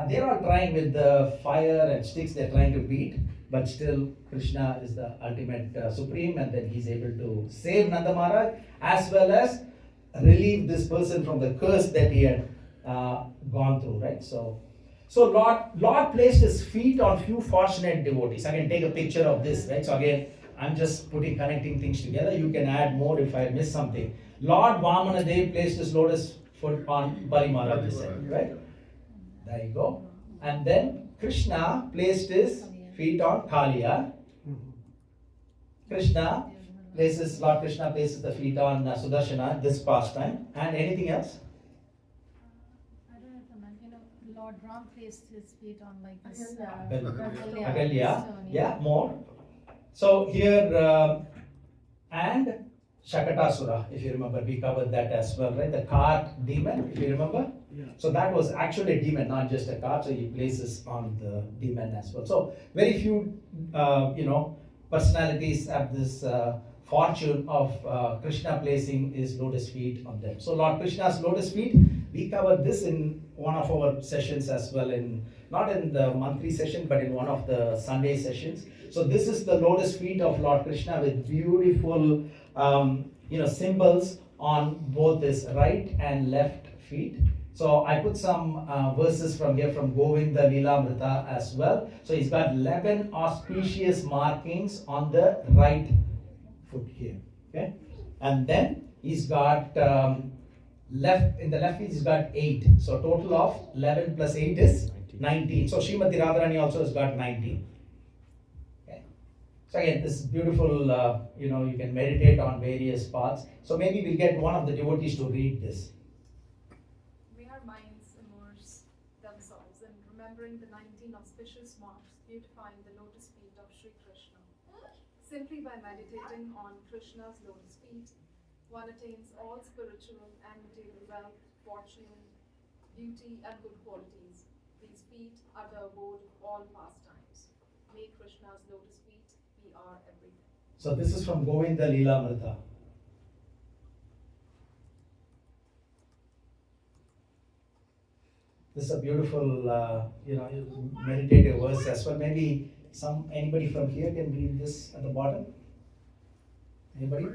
they're all trying with the fire and sticks. They're trying to beat, but still Krishna is the ultimate supreme, and then he's able to save Nanda Maharaj as well as relieve this person from the curse that he had gone through, right? So Lord placed his feet on few fortunate devotees. I can take a picture of this, right? So again, I'm just connecting things together. You can add more if I miss something. Lord Vamana Dev placed his lotus foot on Bali Maharaj's head, right? There you go. And then Krishna placed his feet on Kaliya. Lord Krishna places the feet on Sudarshana, this pastime. And anything else? Lord Ram placed his feet on like this. Agalya. Yeah, more. So here, and Shakatasura, if you remember, we covered that as well, right? The cart demon, if you remember. Yeah. So that was actually a demon, not just a cart. So he places on the demon as well. So very few, personalities have this fortune of Krishna placing his lotus feet on them. So Lord Krishna's lotus feet, we covered this in one of our sessions as well, not in the monthly session, but in one of the Sunday sessions. So this is the lotus feet of Lord Krishna with beautiful, symbols on both his right and left feet. So I put some verses from here from Govinda Lilamrita as well. So he's got 11 auspicious markings on the right foot here. Okay, and then he's got in the left feet he's got 8. So total of 11 plus 8 is 19. So Srimati Radharani also has got 19. Okay. So again, this is beautiful. You can meditate on various parts. So maybe we'll get one of the devotees to read this. May our minds immerse themselves in remembering the 19 auspicious marks beautifying the lotus feet of Sri Krishna. Simply by meditating on Krishna's lotus feet, one attains all spiritual and material wealth, fortune, beauty, and good qualities. These feet are the abode of all pastimes. May Krishna's lotus feet be our everything. So this is from Govinda Leelamrita. This is a beautiful, meditative verse as well. Maybe anybody from here can read this at the bottom. Anybody?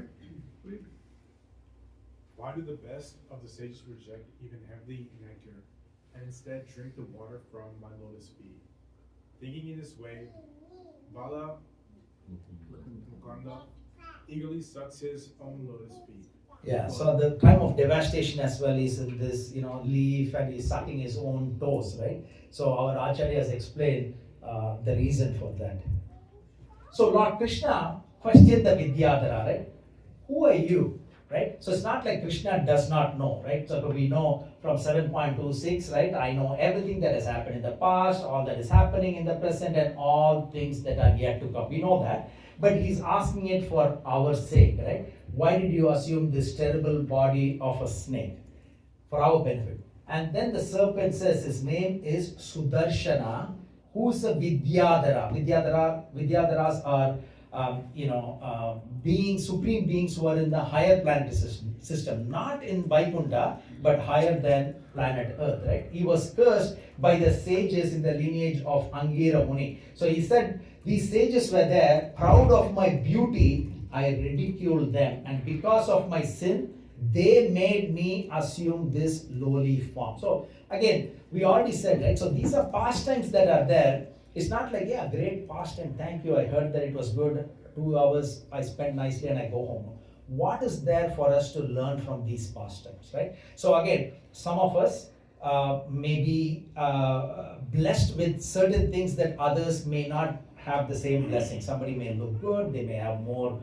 Why do the best of the sages reject even heavenly nectar, and instead drink the water from my lotus feet? Thinking in this way, Bala Mukanda eagerly sucks his own lotus feet. Yeah, so the time of devastation as well is in this, leaf, and he's sucking his own toes, right? So our Acharya has explained the reason for that. So Lord Krishna questioned the Vidyadhara, right? Who are you? Right? So it's not like Krishna does not know, right? So we know from 7.26, right? I know everything that has happened in the past, all that is happening in the present, and all things that are yet to come. We know that. But he's asking it for our sake, right? Why did you assume this terrible body of a snake? For our benefit. And then the serpent says his name is Sudarshana, who's a Vidyadhara. Vidyadharas are supreme beings who are in the higher planetary system, not in Vaikuntha, but higher than planet Earth, right? He was cursed by the sages in the lineage of Angira Muni. So he said, these sages were there, proud of my beauty, I ridiculed them, and because of my sin, they made me assume this lowly form. So again, we already said, right? So these are pastimes that are there. It's not like, yeah, great pastime, thank you, I heard that it was good, 2 hours I spent nicely and I go home. What is there for us to learn from these pastimes, right? So again, some of us may be blessed with certain things that others may not have the same blessing. Somebody may look good, they may have more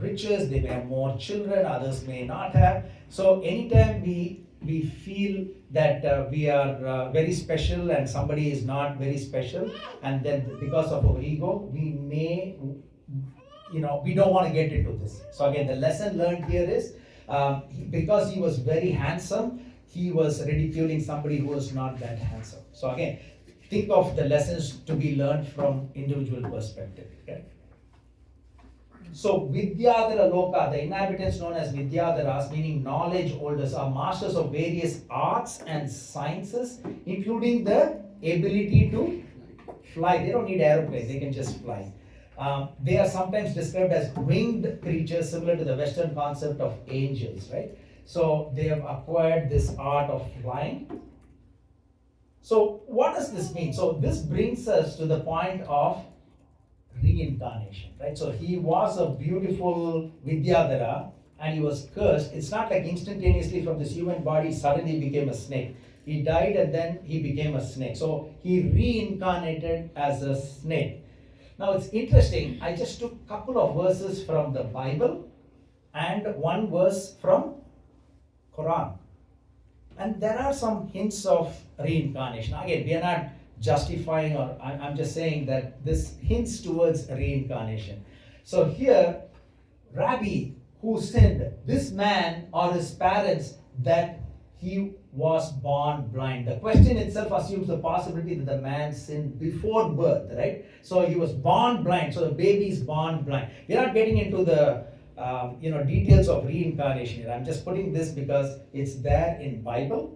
riches, they may have more children, others may not have. So anytime we feel that we are very special and somebody is not very special, and then because of our ego, we may, we don't want to get into this. So again, the lesson learned here is, because he was very handsome, he was ridiculing somebody who was not that handsome. So again, think of the lessons to be learned from individual perspective. Okay? So Vidyadhara Loka, the inhabitants known as Vidyadharas, meaning knowledge holders, are masters of various arts and sciences, including the ability to fly. They don't need aeroplane, they can just fly. They are sometimes described as winged creatures, similar to the Western concept of angels, right? So they have acquired this art of flying. So what does this mean? So this brings us to the point of reincarnation, right? So he was a beautiful Vidyadhara and he was cursed. It's not like instantaneously from this human body suddenly became a snake. He died and then he became a snake. So he reincarnated as a snake. Now it's interesting, I just took a couple of verses from the Bible and one verse from Quran. And there are some hints of reincarnation. Again, we are not justifying, or I'm just saying that this hints towards reincarnation. So here, Rabbi who sinned, this man or his parents, that he was born blind. The question itself assumes the possibility that the man sinned before birth, right? So he was born blind, so the baby is born blind. We're not getting into the details of reincarnation here. I'm just putting this because it's there in Bible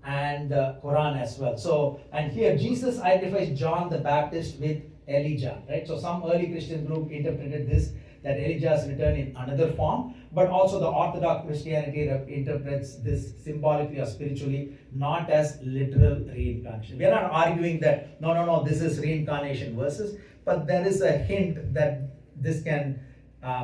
and Quran as well. So, and here Jesus identifies John the Baptist with Elijah, right? So some early Christian group interpreted this, that Elijah's return in another form, but also the Orthodox Christianity interprets this symbolically or spiritually, not as literal reincarnation. We are not arguing that, no, this is reincarnation verses, but there is a hint that this can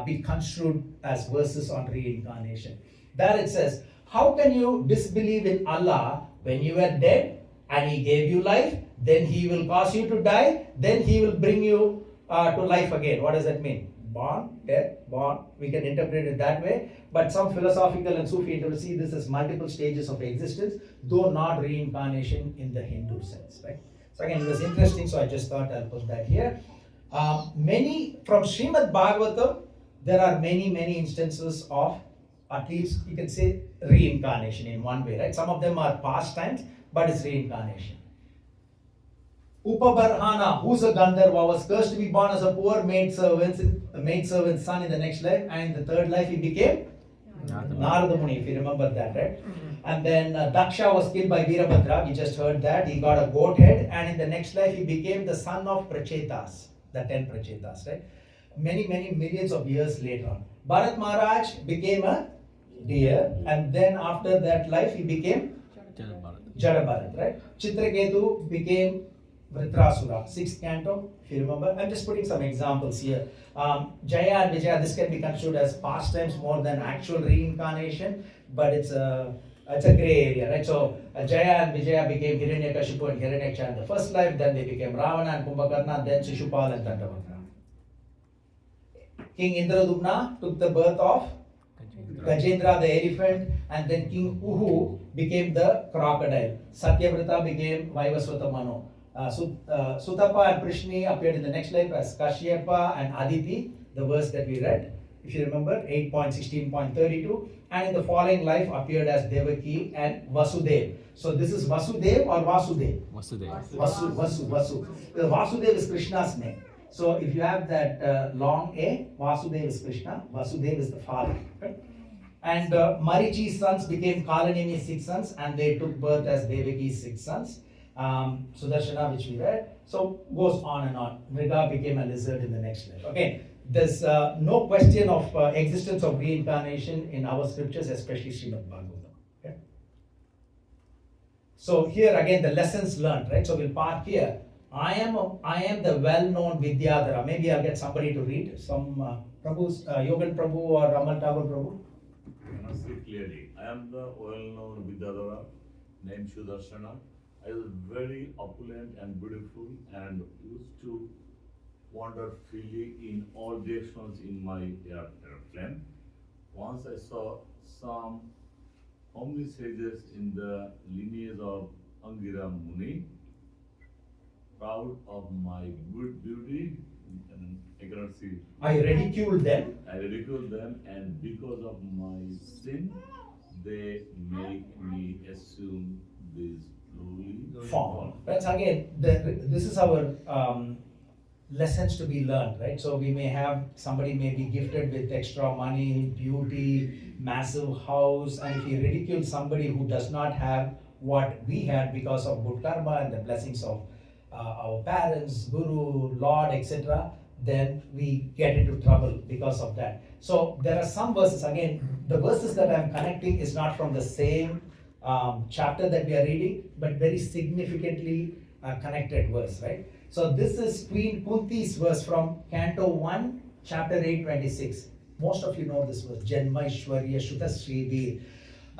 be construed as verses on reincarnation. There it says, how can you disbelieve in Allah when you were dead and He gave you life, then He will cause you to die, then He will bring you to life again? What does that mean? Born, dead, born. We can interpret it that way. But some philosophical and Sufi interpreters see this as multiple stages of existence, though not reincarnation in the Hindu sense, right? So again, it was interesting, so I just thought I'll put that here. Many, from Srimad Bhagavatam, there are many instances of, at least you can say, reincarnation in one way, right? Some of them are past times, but it's reincarnation. Upabarhana, who's a Gandharva, was cursed to be born as a poor maidservant's son in the next life, and in the third life he became Narada Muni, if you remember that, right? And then Daksha was killed by Veerabhadra, we just heard that. He got a goat head, and in the next life he became the son of Prachetas, the 10 Prachetas, right? Many millions of years later on. Bharat Maharaj became a deer, and then after that life he became Jadabharat, right? Chitraketu became Vritrasura, 6th canto, if you remember. I'm just putting some examples here. Jaya and Vijaya, this can be construed as past times more than actual reincarnation, but it's a gray area, right? So Jaya and Vijaya became Hiranyakashipu and Hiranyaksha in the first life, then they became Ravana and Kumbhakarna, then Shishupal and Dandavakra. King Indradumna took the birth of Gajendra the elephant, and then King Uhu became the crocodile. Satyavrata became Vaivasvata Manu. Sutapa and Prishni appeared in the next life as Kashyapa and Aditi, the verse that we read, if you remember, 8.16.32, and in the following life appeared as Devaki and Vasudev. So this is Vasudev or Vasudev? Vasu. The Vasudev is Krishna's name. So if you have that long A, Vasudev is Krishna, Vasudev is the father. Right? And Marichi's sons became Kalanimi's 6 sons, and they took birth as Devaki's 6 sons. Sudarshana, which we read. So goes on and on. Mriga became a lizard in the next life. Okay, there's no question of existence of reincarnation in our scriptures, especially Srimad Bhagavatam. Okay? So here again the lessons learned, right? So we'll park here. I am the well-known Vidyadhara. Maybe I'll get somebody to read some Prabhu's Yogan Prabhu or Ramal Tagore Prabhu. I cannot see clearly. I am the well-known Vidyadhara named Sudarshana. I was very opulent and beautiful and used to wander freely in all directions in my airplane. Once I saw some homely sages in the lineage of Angira Muni, proud of my good beauty, and I cannot see. I ridiculed them. I ridiculed them, and because of my sin, they make me assume this lowly Form. Right? So again, this is our lessons to be learned, right? So we may have, somebody may be gifted with extra money, beauty, massive house, and if we ridicule somebody who does not have what we had because of good karma and the blessings of our parents, Guru, Lord, etc., then we get into trouble because of that. So there are some verses, again, the verses that I'm connecting is not from the same chapter that we are reading, but very significantly connected verse, right? So this is Queen Kunti's verse from Canto 1, chapter 8:26. Most of you know this verse. Janmaishwarya Shutasrivi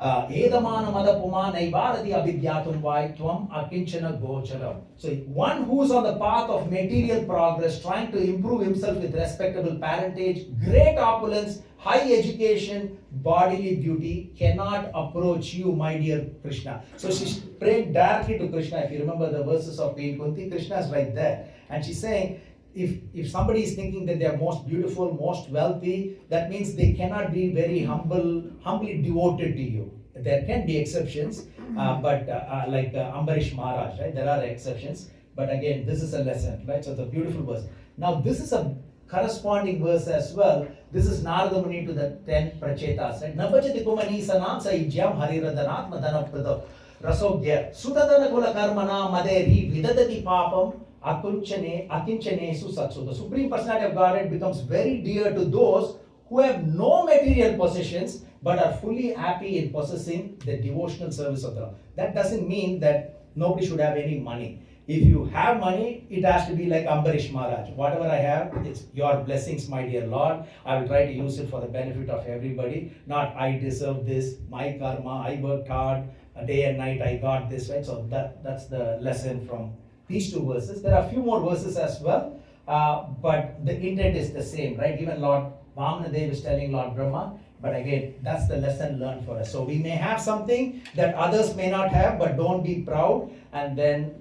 Edamana Madapuma Naivaradi Abhidyatum Vaitvam Akinchana Gocharam. So one who's on the path of material progress, trying to improve himself with respectable parentage, great opulence, high education, bodily beauty, cannot approach you, my dear Krishna. So she's praying directly to Krishna. If you remember the verses of Queen Kunti, Krishna is right there. And she's saying, if somebody is thinking that they are most beautiful, most wealthy, that means they cannot be very humbly devoted to you. There can be exceptions, but like Ambarish Maharaj, right? There are exceptions. But again, this is a lesson, right? So it's a beautiful verse. Now this is a corresponding verse as well. This is Narada Muni to the 10 Prachetas, right? Nabajati kumani sanam saijyam hariradanat madanapradav rasogya sutadana kula karmana maderi vidadati papam akinchanesu satsu. The Supreme Personality of Godhead becomes very dear to those who have no material possessions but are fully happy in possessing the devotional service of the Lord. That doesn't mean that nobody should have any money. If you have money, it has to be like Ambarish Maharaj. Whatever I have, it's your blessings, my dear Lord. I will try to use it for the benefit of everybody. Not I deserve this, my karma, I worked hard, day and night I got this, right? So that's the lesson from these two verses. There are a few more verses as well, but the intent is the same, right? Even Lord Vamanadev is telling Lord Brahma, But again, that's the lesson learned for us. So we may have something that others may not have, but don't be proud. And then,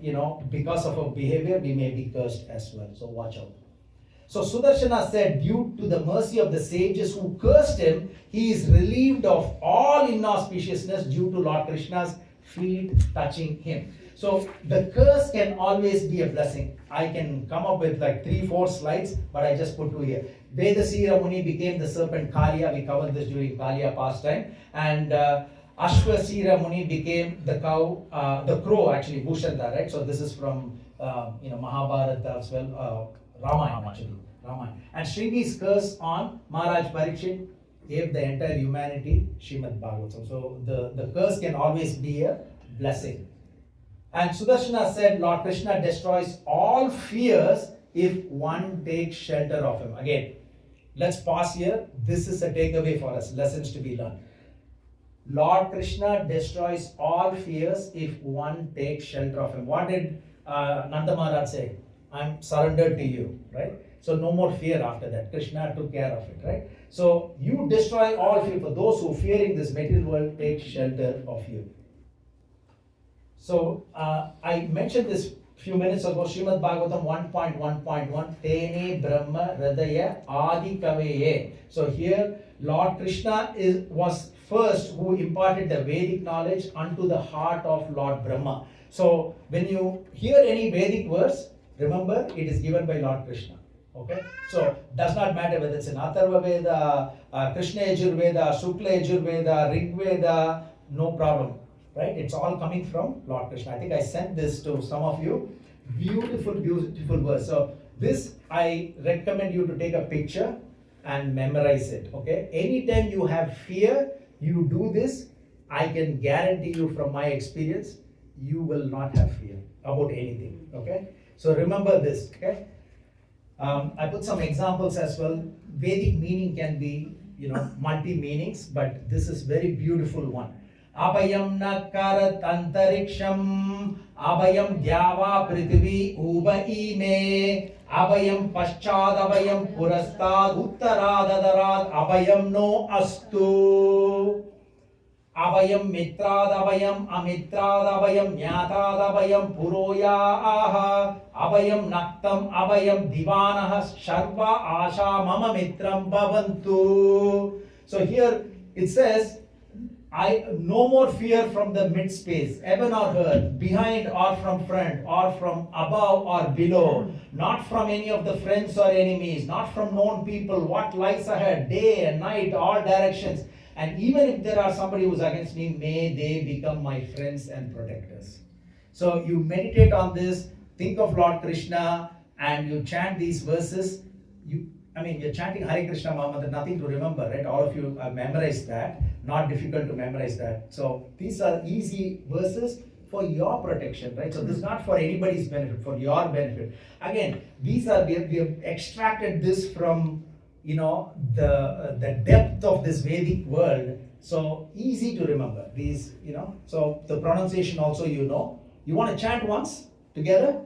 because of our behavior, we may be cursed as well. So watch out. So Sudarshana said, due to the mercy of the sages who cursed him, he is relieved of all inauspiciousness due to Lord Krishna's feet touching him. So the curse can always be a blessing. I can come up with like 3-4 slides, but I just put 2 here. Vedasira Muni became the serpent Kalya. We covered this during Kalya pastime. And Ashwasira Muni became the cow, the crow actually, Bhushanta, right? So this is from Mahabharata as well, Ramayana actually. Ramayana. And Shringi's curse on Maharaj Parikshit gave the entire humanity Srimad Bhagavatam. So the curse can always be a blessing. And Sudarshana said, Lord Krishna destroys all fears if one takes shelter of him. Again, let's pause here. This is a takeaway for us, lessons to be learned. Lord Krishna destroys all fears if one takes shelter of him. What did Nanda Maharaj say? I'm surrendered to you, right? So no more fear after that. Krishna took care of it, right? So you destroy all fear. For those who fearing this material world, take shelter of you. So I mentioned this few minutes ago, Srimad Bhagavatam 1.1.1, Tene Brahma Hridaya Adi Kaveye. So here, Lord Krishna was first who imparted the Vedic knowledge unto the heart of Lord Brahma. So when you hear any Vedic verse, remember it is given by Lord Krishna. Okay? So does not matter whether it's an Atharva Veda, Krishna Yajurveda, Shukla Yajurveda, Rig Veda, no problem. Right? It's all coming from Lord Krishna. I think I sent this to some of you. Beautiful, beautiful verse. So this, I recommend you to take a picture and memorize it. Okay? Anytime you have fear, you do this, I can guarantee you from my experience, you will not have fear about anything. Okay? So remember this. Okay? I put some examples as well. Vedic meaning can be, multi meanings, but this is very beautiful one. Abhayam nakarat antariksham, abhayam dyava prithvi uba ime, abhayam paschad, abhayam purastad, uttarad adarat, abhayam no astu, abhayam mitrad, abhayam amitrad, abhayam nyatad, abhayam puroya aha, abhayam naktam, abhayam divanah, sharva asha mama mitram bhavantu. So here it says, no more fear from the mid space, heaven or earth, behind or from front, or from above or below, not from any of the friends or enemies, not from known people, what lies ahead, day and night, all directions. And even if there are somebody who's against me, may they become my friends and protectors. So you meditate on this, think of Lord Krishna, and you chant these verses. You're chanting Hare Krishna Maha, nothing to remember, right? All of you have memorized that. Not difficult to memorize that. So these are easy verses for your protection, right? So this is not for anybody's benefit, for your benefit. Again, we have extracted this from, the depth of this Vedic world. So easy to remember these, So the pronunciation also, You want to chant once together?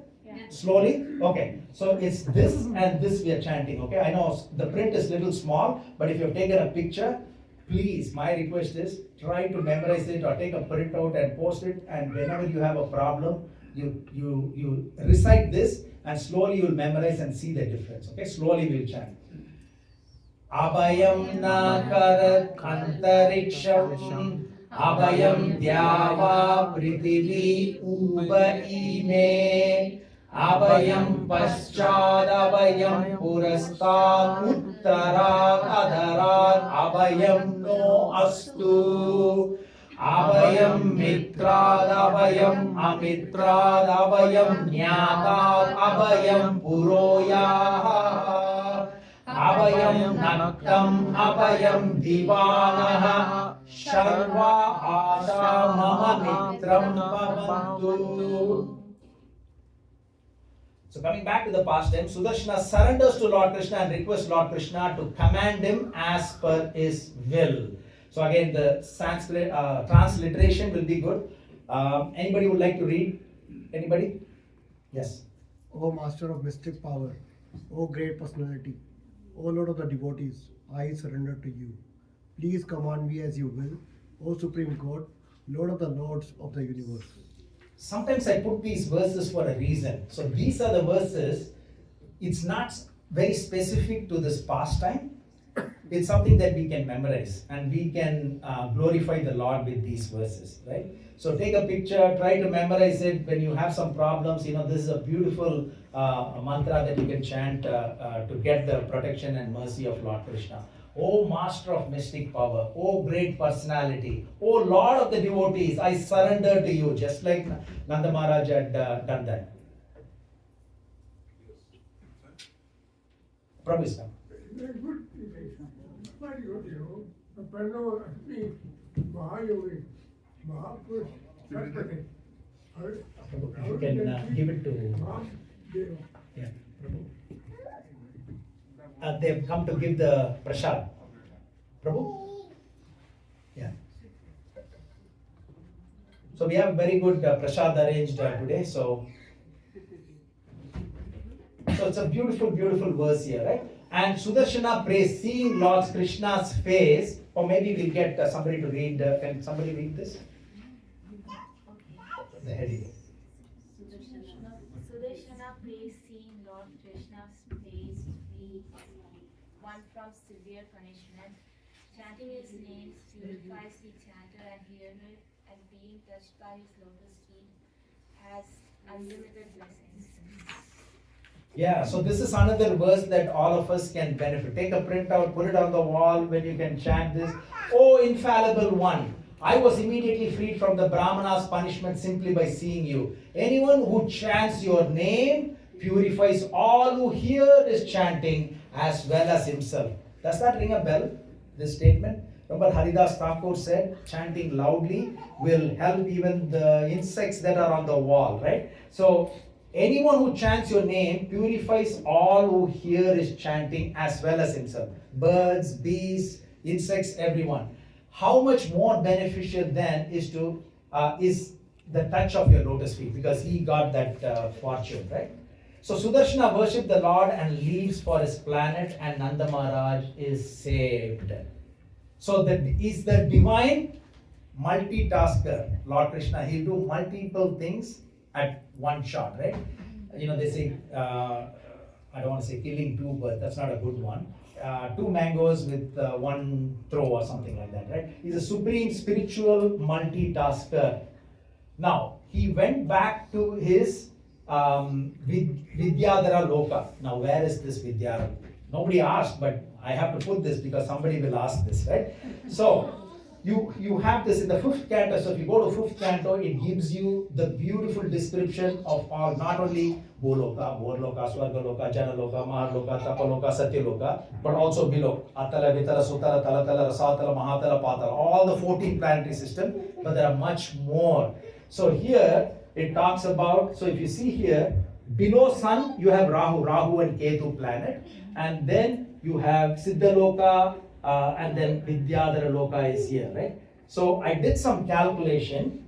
Slowly? Okay. So it's this and this we are chanting. Okay. I know the print is little small, but if you have taken a picture, please, my request is try to memorize it or take a print out and post it. And whenever you have a problem, you recite this and slowly you will memorize and see the difference. Okay. Slowly we will chant. Abhayam nakarat antariksham, abhayam dyava prithvi uba ime, abhayam paschad, abhayam purastad, uttarat adarat, abhayam no astu, abhayam mitrad, abhayam amitrad, abhayam nyatad, abhayam puroya, abhayam naktam, abhayam divanah, sharva asha mama mitram bhavantu. So coming back to the past tense, Sudarshana surrenders to Lord Krishna and requests Lord Krishna to command him as per his will. So again, the Sanskrit transliteration will be good. Anybody would like to read? Anybody? Yes. O Master of mystic power, O great personality, O Lord of the devotees, I surrender to you. Please command me as you will, O Supreme God, Lord of the Lords of the universe. Sometimes I put these verses for a reason. So these are the verses, it's not very specific to this pastime. It's something that we can memorize and we can glorify the Lord with these verses, right? So take a picture, try to memorize it when you have some problems. This is a beautiful mantra that you can chant to get the protection and mercy of Lord Krishna. O Master of mystic power, O great personality, O Lord of the devotees, I surrender to you, just like Nanda Maharaj had done that. Prabhu is now. Very good. Very good. Pano Asmi Mahayogi Mahapurush Sarpati. If you can give it to yeah, Prabhu. They've come to give the prasad. Prabhu? Yeah. So we have very good prasad arranged today. So it's a beautiful, beautiful verse here, right? And Sudarshana prays, seeing Lord Krishna's face, or maybe we'll get somebody to read. Can somebody read this? The heading. Sudarshana prays, seeing Lord Krishna's face, free one from severe punishment. Chanting his name purifies the chanter and hearer, and being touched by his lotus feet has unlimited blessings. Yeah, so this is another verse that all of us can benefit. Take a printout, put it on the wall when you can chant this. Oh, infallible one, I was immediately freed from the Brahmana's punishment simply by seeing you. Anyone who chants your name purifies all who hear his chanting as well as himself. Does that ring a bell, this statement? Remember Haridas Thakur said, chanting loudly will help even the insects that are on the wall, right? So, anyone who chants your name purifies all who hear his chanting as well as himself. Birds, bees, insects, everyone. How much more beneficial then is the touch of your lotus feet, because he got that fortune, right? So Sudarshana worshipped the Lord and leaves for his planet, and Nanda Maharaj is saved. So that is the divine multitasker, Lord Krishna. He'll do multiple things at one shot, right? They say, I don't want to say killing two birds, that's not a good one. Two mangoes with one throw or something like that, right? He's a supreme spiritual multitasker. Now, he went back to his Vidyadhara Loka. Now, where is this Vidyadhara? Nobody asked, but I have to put this because somebody will ask this, right? So, you have this in the 5th canto. So if you go to 5th canto, it gives you the beautiful description of all, not only Goloka, Vorloka, Swargaloka, Janaloka, Maharloka, Tapaloka, Satyaloka, but also below Atala, Vitala, Sutala, Talatala, Rasatala, Mahatala, Patala, all the 14 planetary system, but there are much more. So here it talks about, so if you see here, below Sun you have Rahu and Ketu planet, and then you have Siddhaloka, and then Vidyadhara Loka is here, right? So I did some calculation.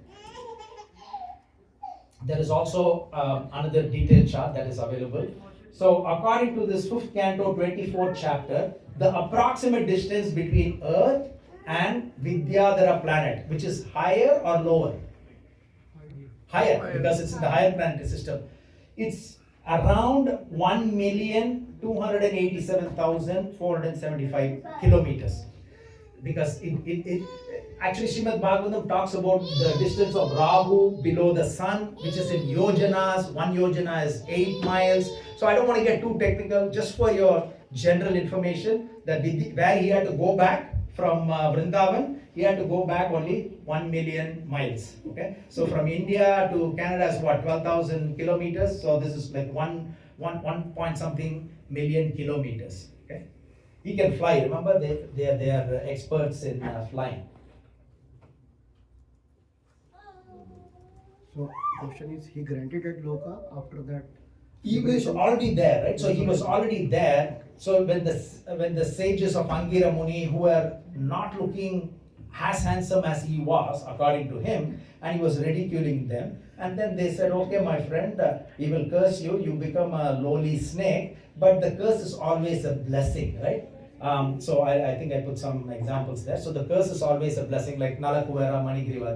There is also another detailed chart that is available. So according to this 5th canto, 24th chapter, the approximate distance between Earth and Vidyadhara planet, which is higher or lower? Higher, because it's in the higher planetary system. It's around 1,287,475 kilometers. Because it actually Srimad Bhagavatam talks about the distance of Rahu below the sun, which is in yojanas. 1 yojana is 8 miles. So I don't want to get too technical, just for your general information, that where he had to go back from Vrindavan, he had to go back only 1 million miles. Okay, so from India to Canada is what, 12,000 kilometers. So this is like one point something million kilometers. Okay, he can fly. Remember, they are experts in flying. So question is, he granted at Loka after that? He was already there, right? So he was already there. So when the sages of Angira Muni, who were not looking as handsome as he was, according to him, and he was ridiculing them, and then they said, okay, my friend, he will curse you, you become a lowly snake, but the curse is always a blessing, right? So I think I put some examples there. So the curse is always a blessing, like Nalakuvara, Manigriva,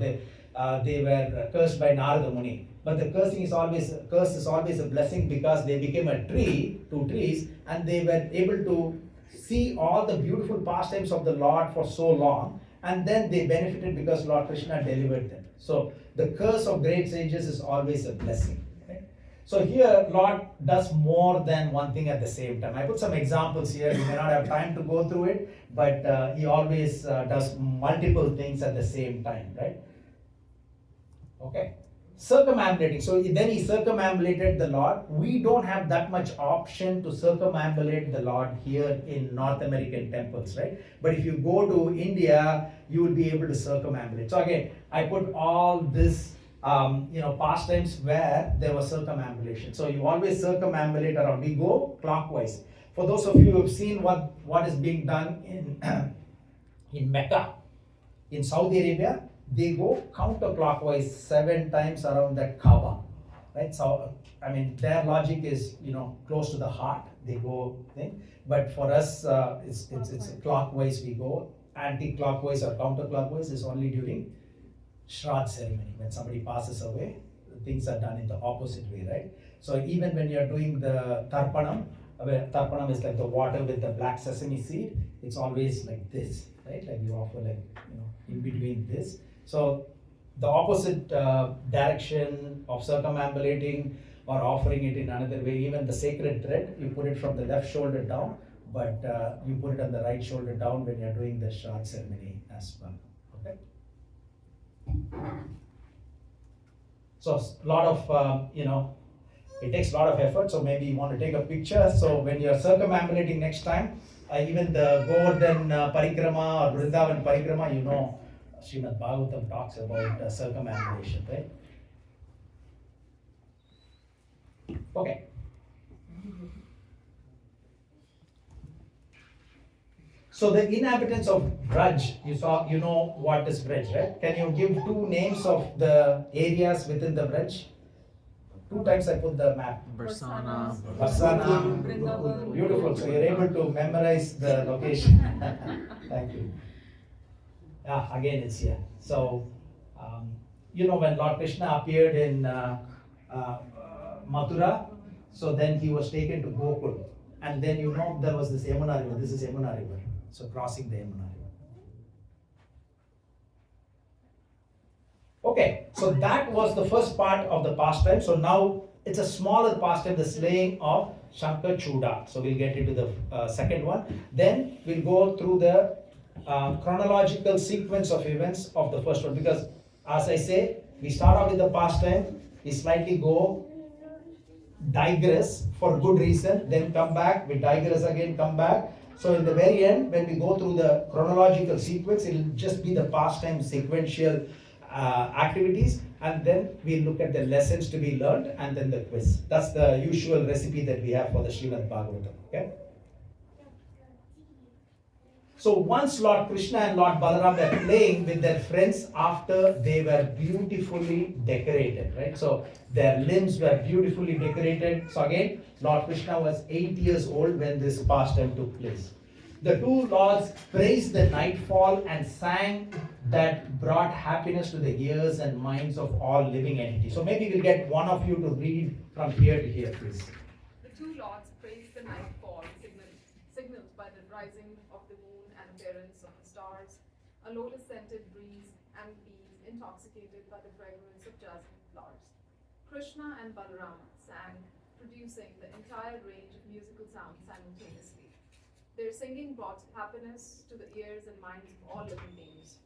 they were cursed by Narada Muni. But the curse is always a blessing because they became a tree, 2 trees, and they were able to see all the beautiful pastimes of the Lord for so long, and then they benefited because Lord Krishna delivered them. So the curse of great sages is always a blessing. Right? So here Lord does more than one thing at the same time. I put some examples here. We may not have time to go through it, but he always does multiple things at the same time, right? Okay. Circumambulating. So then he circumambulated the Lord. We don't have that much option to circumambulate the Lord here in North American temples, right? But if you go to India, you will be able to circumambulate. So again, I put all this, pastimes where there was circumambulation. So you always circumambulate around. We go clockwise. For those of you who have seen what is being done in Mecca, in Saudi Arabia, they go counterclockwise 7 times around that Kaaba, right? So, their logic is, close to the heart, they go thing. But for us, it's clockwise we go. Anti-clockwise or counterclockwise is only during Shraddh ceremony. When somebody passes away, things are done in the opposite way, right? So even when you're doing the Tarpanam, where Tarpanam is like the water with the black sesame seed, it's always like this, right? Like you offer in between this. So the opposite direction of circumambulating or offering it in another way, even the sacred thread, you put it from the left shoulder down, but you put it on the right shoulder down when you're doing the Shraddh ceremony as well. Okay. So a lot of, it takes a lot of effort, so maybe you want to take a picture. So when you're circumambulating next time, even the Govardhan Parikrama or Vrindavan Parikrama, Srimad Bhagavatam talks about circumambulation, right? Okay. So the inhabitants of Braj, you know what is Braj, right? Can you give 2 names of the areas within the Braj? 2 times I put the map. Barsana. Beautiful. So you're able to memorize the location. Thank you. Yeah, again it's here. So, when Lord Krishna appeared in Mathura, so then he was taken to Gokul. And then there was this Yamuna river. This is Yamuna river. So crossing the Yamuna river. Okay, so that was the first part of the pastime. So now it's a smaller pastime, the slaying of Shankar Chuda. So we'll get into the second one. Then we'll go through the chronological sequence of events of the first one, because as I say, we start off with the pastime, we slightly digress for good reason, then come back, we digress again, come back. So in the very end, when we go through the chronological sequence, it will just be the pastime sequential activities, and then we look at the lessons to be learned, and then the quiz. That's the usual recipe that we have for the Srimad Bhagavatam. Okay. So once Lord Krishna and Lord Balaram were playing with their friends after they were beautifully decorated, right? So their limbs were beautifully decorated. So again, Lord Krishna was 8 years old when this pastime took place. The 2 lords praised the nightfall and sang that brought happiness to the ears and minds of all living entities. So maybe we'll get one of you to read from here to here, please. The 2 lords praised the nightfall, signaled by the rising of the moon and appearance of the stars, a lotus-scented breeze, and bees intoxicated by the fragrance of jasmine flowers. Krishna and Balarama sang, producing the entire range of musical sounds simultaneously. Their singing brought happiness to the ears and minds of all living beings.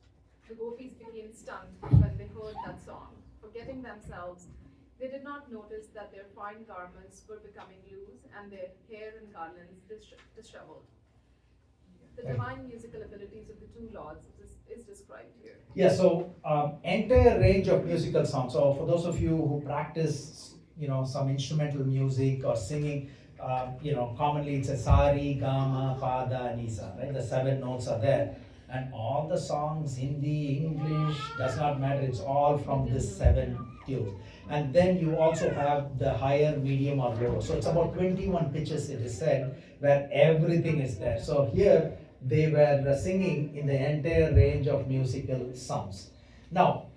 The gopis became stunned when they heard that song. Forgetting themselves, they did not notice that their fine garments were becoming loose and their hair and garlands disheveled. The divine musical abilities of the 2 lords is described here. Yeah, so entire range of musical sounds. So for those of you who practice, some instrumental music or singing, commonly it's a sari, gama, pada, nisa, right? The 7 notes are there. And all the songs, Hindi, English, does not matter, it's all from this 7 tunes. And then you also have the higher, medium or low. So it's about 21 pitches, it is said, where everything is there. So here they were singing in the entire range of musical sounds. Now,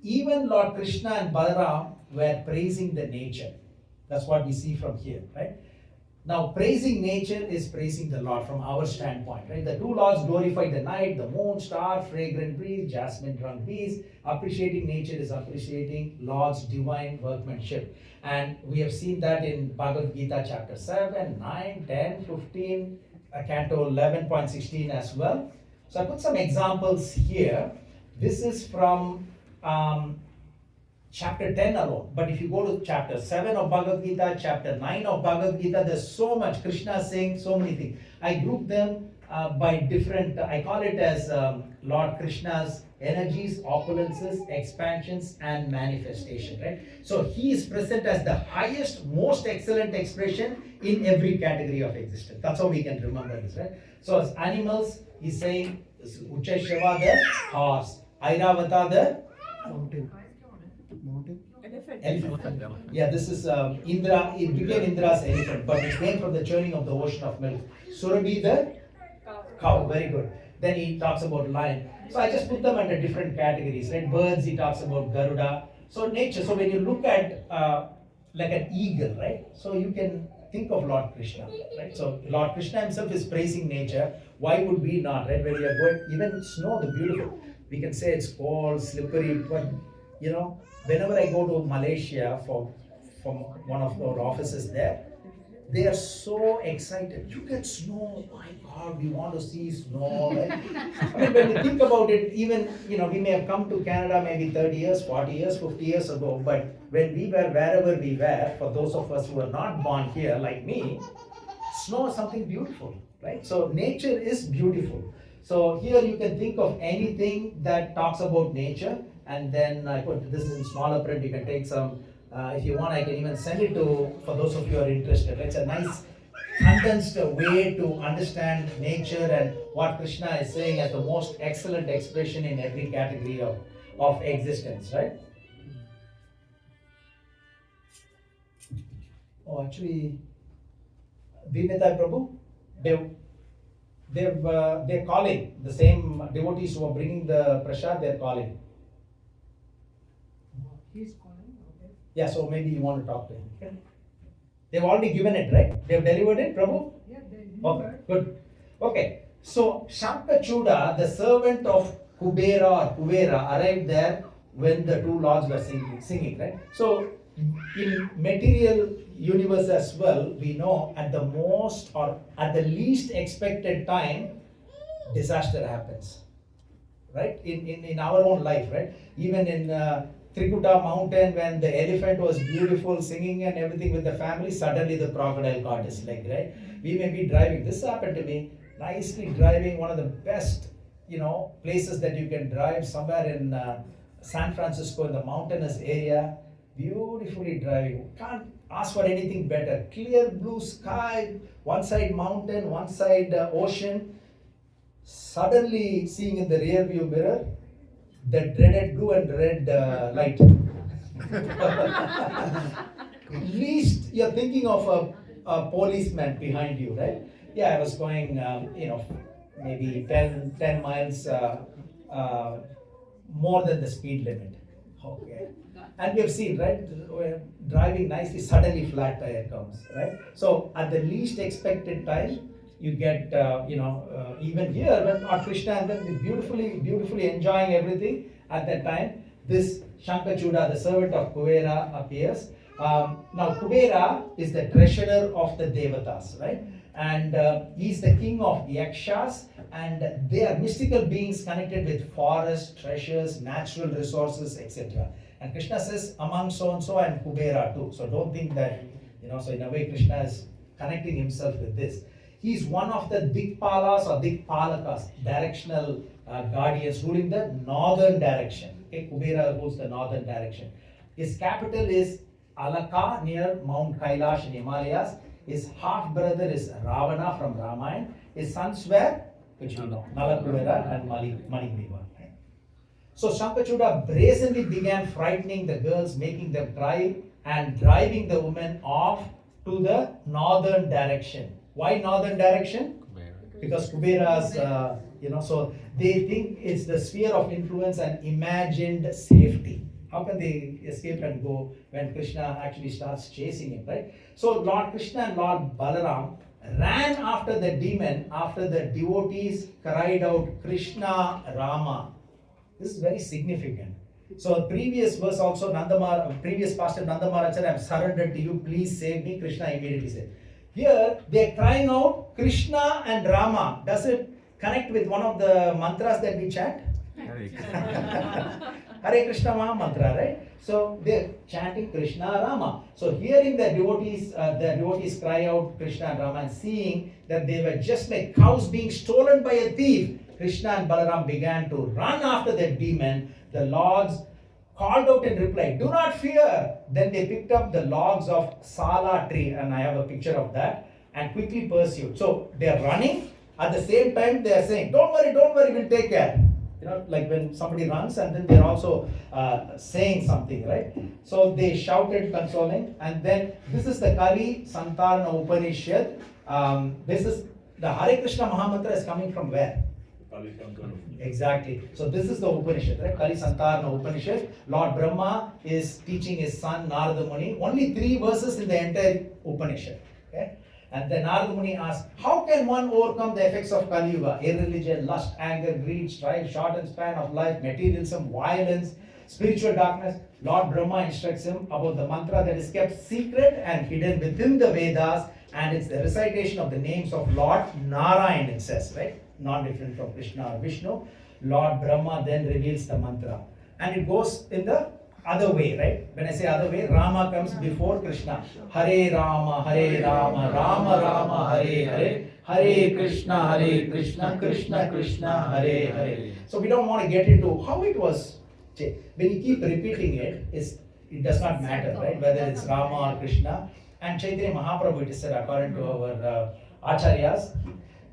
even Lord Krishna and Balaram were praising the nature. That's what we see from here, right? Now, praising nature is praising the Lord from our standpoint, right? The two lords glorify the night, the moon, star, fragrant breeze, jasmine drunk bees. Appreciating nature is appreciating Lord's divine workmanship. And we have seen that in Bhagavad Gita chapter 7, 9, 10, 15, Canto 11.16 as well. So I put some examples here. This is from chapter 10 alone. But if you go to chapter 7 of Bhagavad Gita, chapter 9 of Bhagavad Gita, there's so much. Krishna saying so many things. I group them by different, I call it as Lord Krishna's energies, opulences, expansions, and manifestation, right? So he is present as the highest, most excellent expression in every category of existence. That's how we can remember this, right? So as animals, he's saying Uchashava the horse, Airavata the Mountain. elephant. Yeah, this is Indra. It became Indra's elephant, but it came from the churning of the ocean of milk. Surabhi the cow. Very good. Then he talks about lion. So I just put them under different categories, right? Birds, he talks about Garuda. So nature. So when you look at like an eagle, right? So you can think of Lord Krishna, right? So Lord Krishna himself is praising nature. Why would we not, right? When we are going, even snow, the beautiful. We can say it's cold, slippery, but you know, whenever I go to Malaysia from one of our offices there, they are so excited. You get snow, my God, we want to see snow. Right? I mean, when you think about it, even, you know, we may have come to Canada maybe 30 years, 40 years, 50 years ago, but when we were wherever we were, for those of us who were not born here like me, snow is something beautiful, right? So nature is beautiful. So here you can think of anything that talks about nature, and then I put this in smaller print. You can take some, if you want, I can even send it to, for those of you who are interested. It's a nice condensed way to understand nature and what Krishna is saying as the most excellent expression in every category of existence, right? Oh, actually, Dinita Prabhu, they're calling the same devotees who are bringing the prasad. They're calling. He's calling, okay. Yeah, so maybe you want to talk to him. Okay. They've already given it, right? They've delivered it, Prabhu? Yeah, they Okay, good. Okay, so Shankachuda, the servant of Kubera or Kuvera, arrived there when the two lords were singing, right? So in material universe as well, we know at the most or at the least expected time, disaster happens, right? In our own life, right? Even in Trikuta mountain, when the elephant was beautiful, singing and everything with the family, suddenly the crocodile caught his leg, right? We may be driving, this happened to me, nicely driving, one of the best, you know, places that you can drive, somewhere in San Francisco, in the mountainous area, beautifully driving. Can't ask for anything better. Clear blue sky, one side mountain, one side ocean. Suddenly seeing in the rear view mirror, the dreaded blue and red light. At least you're thinking of a policeman behind you, right? Yeah, I was going, maybe 10 miles more than the speed limit. Okay. And we have seen, right, we're driving nicely, suddenly flat tire comes, right? So at the least expected time, you get, even here, when Lord Krishna and then beautifully enjoying everything at that time, this Shankachuda, the servant of Kuvera, appears. Now, Kuvera is the treasurer of the Devatas, right? And he's the king of Yakshas, and they are mystical beings connected with forests, treasures, natural resources, etc. And Krishna says, among so and so, and Kubera too. So don't think that, so in a way Krishna is connecting himself with this. He's one of the Dikpalas or Dikpalakas, directional guardians ruling the northern direction. Okay, Kubera rules the northern direction. His capital is Alaka near Mount Kailash in Himalayas. His half brother is Ravana from Ramayana. His sons were which we know, Nalakuvera and Manigriva. So Shankachuda brazenly began frightening the girls, making them cry, and driving the women off to the northern direction. Why northern direction? Because Kubera's, so they think it's the sphere of influence and imagined safety. How can they escape and go when Krishna actually starts chasing him, right? So Lord Krishna and Lord Balaram ran after the demon after the devotees cried out, Krishna Rama. This is very significant. So previous verse also, previous pastor Nanda Maharaj said, I am surrendered to you, please save me. Krishna immediately said. Here they are crying out Krishna and Rama. Does it connect with one of the mantras that we chant? Hare Krishna Maha mantra, right? So they are chanting Krishna Rama. So hearing the devotees cry out Krishna and Rama and seeing that they were just like cows being stolen by a thief, Krishna and Balaram began to run after the demon. The lords called out and replied, do not fear. Then they picked up the logs of Sala tree, and I have a picture of that, and quickly pursued. So they are running. At the same time, they are saying, don't worry, we'll take care. Like when somebody runs and then they're also saying something, right? So they shouted consoling, and then this is the Kali Santarana Upanishad. This is the Hare Krishna Mahamantra is coming from where? Exactly. So this is the Upanishad, right? Kali Santarana Upanishad. Lord Brahma is teaching his son Narada Muni. Only 3 verses in the entire Upanishad. Okay? And then Narada Muni asks, how can one overcome the effects of Kali Yuga? Irreligion, lust, anger, greed, strife, short and span of life, materialism, violence, spiritual darkness. Lord Brahma instructs him about the mantra that is kept secret and hidden within the Vedas, and it's the recitation of the names of Lord Narayan, it says, right? Not different from Krishna or Vishnu. Lord Brahma then reveals the mantra. And it goes in the other way, right? When I say other way, Rama comes before Krishna. Hare Rama, Rama Rama, Hare Hare. Hare Krishna, Krishna Krishna, Hare Hare. So we don't want to get into how it was. When you keep repeating it, it does not matter, right? Whether it's Rama or Krishna. And Chaitanya Mahaprabhu, it is said, according to our acharyas,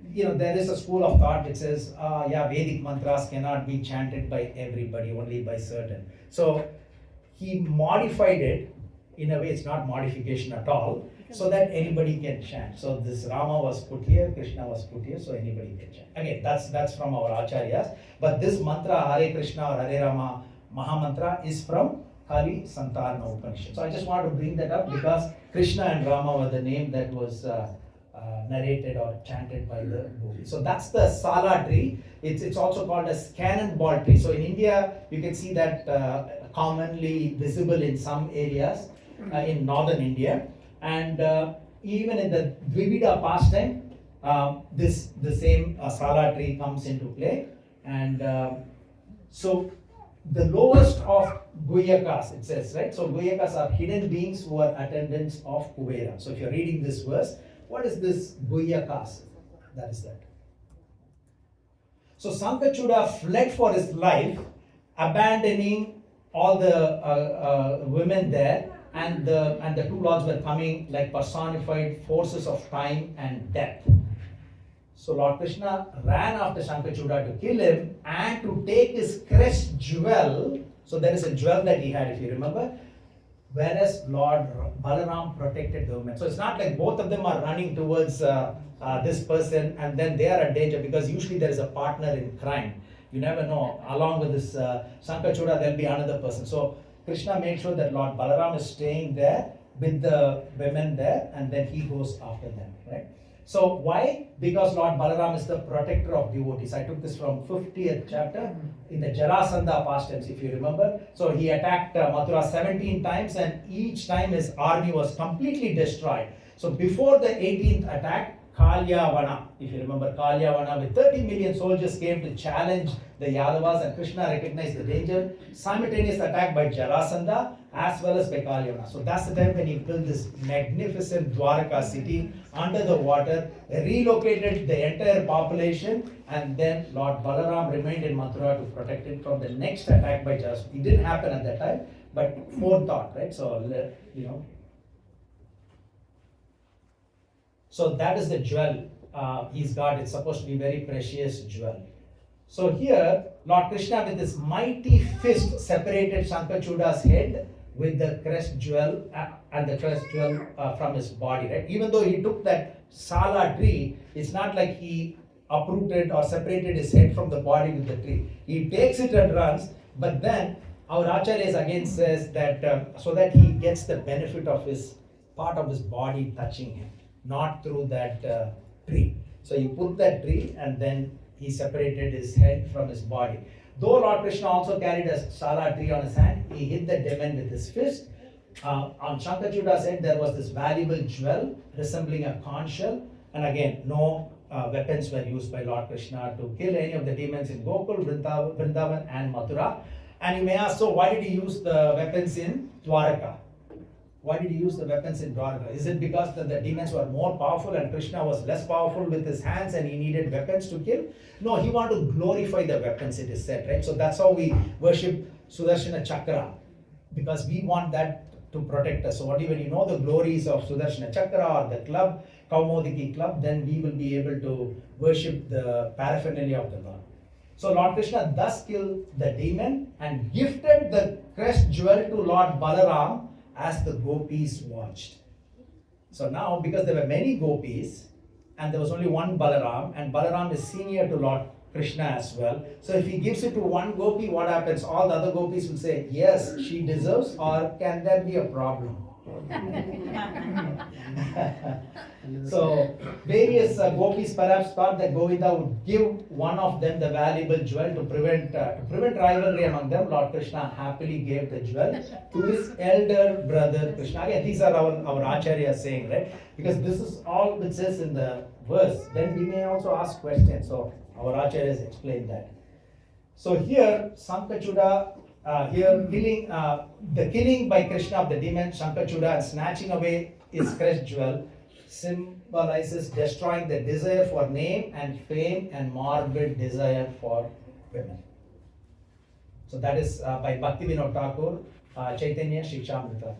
there is a school of thought which says, Vedic mantras cannot be chanted by everybody, only by certain. So he modified it, in a way it's not modification at all, so that anybody can chant. So this Rama was put here, Krishna was put here, so anybody can chant. Again, that's from our acharyas. But this mantra, Hare Krishna or Hare Rama Mahamantra, is from Kali Santarana Upanishad. So I just want to bring that up because Krishna and Rama were the name that was narrated or chanted by the movie. So that's the Sala tree. It's also called as cannonball tree. So in India, you can see that commonly visible in some areas in northern India. And even in the Dvivida pastime, the same Sala tree comes into play. And so the lowest of Guyakas, it says, right? So Guyakas are hidden beings who are attendants of Kuvera. So if you're reading this verse, what is this Guyakas? That is that. So Sankachuda fled for his life, abandoning all the women there, and the 2 lords were coming like personified forces of time and death. So Lord Krishna ran after Shankachuda to kill him and to take his crest jewel. So there is a jewel that he had, if you remember. Whereas Lord Balaram protected the women. So it's not like both of them are running towards this person and then they are at danger, because usually there is a partner in crime. You never know. Along with this Shankachuda, there will be another person. So Krishna made sure that Lord Balaram is staying there with the women there, and then he goes after them, right? So why? Because Lord Balaram is the protector of devotees. I took this from 50th chapter in the Jarasandha pastimes, if you remember. So he attacked Mathura 17 times, and each time his army was completely destroyed. So before the 18th attack, Kalyavana, if you remember, Kalyavana with 30 million soldiers came to challenge the Yadavas, and Krishna recognized the danger. Simultaneous attack by Jarasandha as well as by Kalyavana. So that's the time when he built this magnificent Dwarka city under the water, relocated the entire population, and then Lord Balaram remained in Mathura to protect it from the next attack by Jarasandha. It didn't happen at that time, but forethought, right? So, So that is the jewel he's got, it's supposed to be very precious jewel. So here, Lord Krishna with his mighty fist separated Shankachuda's head with the crest jewel and the crest jewel from his body, right? Even though he took that sala tree, it's not like he uprooted or separated his head from the body with the tree. He takes it and runs, but then our Acharyas again says that so that he gets the benefit of his part of his body touching him, not through that tree. So he put that tree and then he separated his head from his body. Though Lord Krishna also carried a sala tree on his hand, he hit the demon with his fist. On Shankachuda's head there was this valuable jewel resembling a conch shell, and again no weapons were used by Lord Krishna to kill any of the demons in Gokul, Vrindavan and Mathura. And you may ask, so why did he use the weapons in Dwaraka? Why did he use the weapons in Gauranga? Is it because the demons were more powerful and Krishna was less powerful with his hands and he needed weapons to kill? No, he wanted to glorify the weapons, it is said, right? So that's how we worship Sudarshana Chakra, because we want that to protect us. So when you know the glories of Sudarshana Chakra or the club, Kaumodiki club, then we will be able to worship the paraphernalia of the Lord. So Lord Krishna thus killed the demon and gifted the crest jewel to Lord Balaram as the gopis watched. So now, because there were many gopis and there was only one Balaram, and Balaram is senior to Lord Krishna as well, so if he gives it to one gopi, what happens? All the other gopis will say, yes, she deserves, or can there be a problem? So various gopis perhaps thought that Govinda would give one of them the valuable jewel to prevent rivalry among them. Lord Krishna happily gave the jewel to his elder brother Krishna. Again, these are our acharyas saying, right? Because this is all which is in the verse. Then we may also ask questions. So our acharyas explain that. So here Sankachuda, killing the killing by Krishna of the demon Shankachuda and snatching away his crest jewel symbolizes destroying the desire for name and fame and morbid desire for women. So that is by Bhakti Vinod Thakur, Chaitanya Shikshamrita.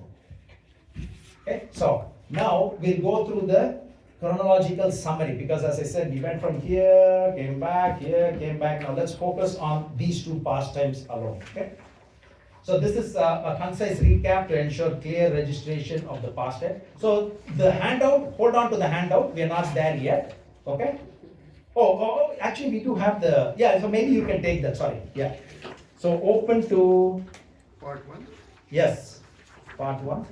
Okay, so now we'll go through the chronological summary, because as I said, we went from here, came back, here, came back. Now let's focus on these two pastimes alone. Okay. So this is a concise recap to ensure clear registration of the pastime. So the handout, hold on to the handout. We are not there yet. Okay. Oh, actually we do have the, yeah, so maybe you can take that, sorry. Yeah. So open to Part 1. Yes, part 1.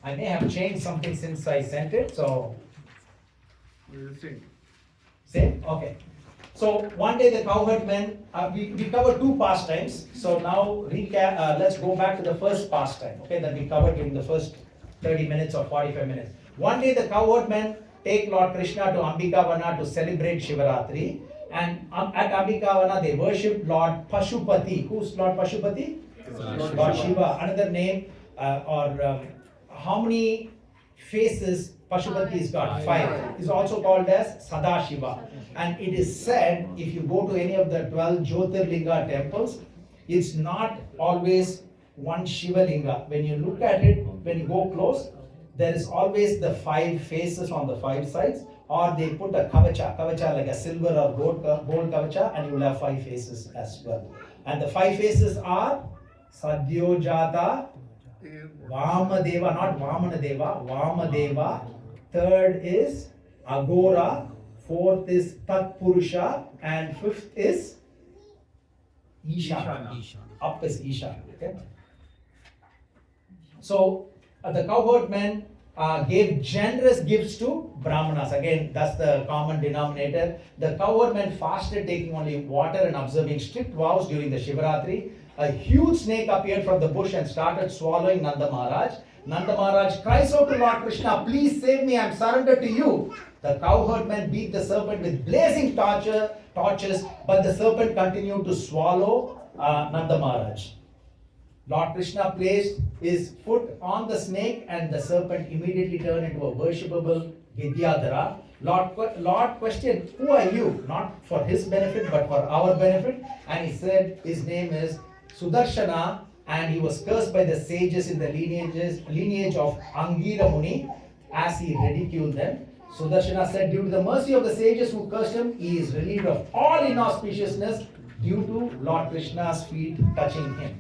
I may have changed something since I sent it, so. Same? Okay. So one day the cowherd men, we covered two pastimes. So now recap. Let's go back to the first pastime, okay, that we covered during the first 30 minutes or 45 minutes. One day the cowherd men take Lord Krishna to Ambikavana to celebrate Shivaratri. And at Ambikavana they worship Lord Pashupati. Who's Lord Pashupati? Lord Shiva. Another name, how many faces Pashupati is got? 5. Is also called as Sadashiva. And it is said, if you go to any of the 12 Jyotirlinga temples, it's not always one Shiva Linga. When you look at it, when you go close, there is always the 5 faces on the 5 sides, or they put a kavacha like a silver or gold kavacha, and you will have 5 faces as well. And the 5 faces are Sadyojata, Vamadeva, not Vamanadeva, Vamadeva. Third is Agora. 4th is Tat Purusha, and 5th is Ishana. Up is Ishana. Okay. So the cowherd men gave generous gifts to Brahmanas. Again, that's the common denominator. The cowherd men fasted, taking only water and observing strict vows during the Shivaratri. A huge snake appeared from the bush and started swallowing Nanda Maharaj. Nanda Maharaj cries out to Lord Krishna, please save me, I am surrendered to you. The cowherd men beat the serpent with blazing torches, but the serpent continued to swallow Nanda Maharaj. Lord Krishna placed his foot on the snake and the serpent immediately turned into a worshipable Vidyadhara. Lord questioned, who are you? Not for his benefit, but for our benefit. And he said his name is Sudarshana, and he was cursed by the sages in the lineage of Angira Muni as he ridiculed them. Sudarshana said, due to the mercy of the sages who cursed him, he is relieved of all inauspiciousness due to Lord Krishna's feet touching him.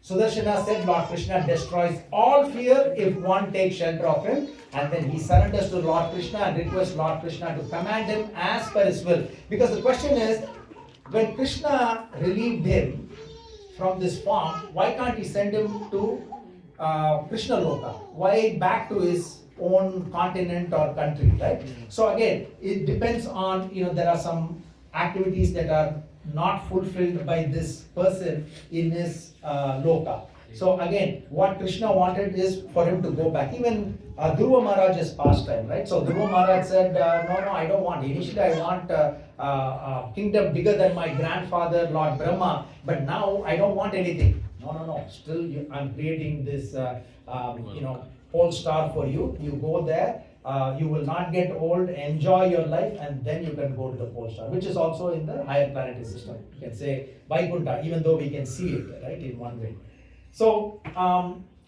Sudarshana said, Lord Krishna destroys all fear if one takes shelter of him, and then he surrenders to Lord Krishna and requests Lord Krishna to command him as per his will. Because the question is, when Krishna relieved him from this form, why can't he send him to Krishna Loka? Why back to his own continent or country, right? So again, it depends on, there are some activities that are not fulfilled by this person in his Loka. So again, what Krishna wanted is for him to go back. Even Dhruva Maharaj's pastime, right? So Dhruva Maharaj said, no, I don't want. Initially I want a kingdom bigger than my grandfather, Lord Brahma, but now I don't want anything. No. Still, I'm creating this, pole star for you. You go there. You will not get old. Enjoy your life, and then you can go to the pole star, which is also in the higher planetary system. You can say Vaikuntha, even though we can see it, right, in one way. So,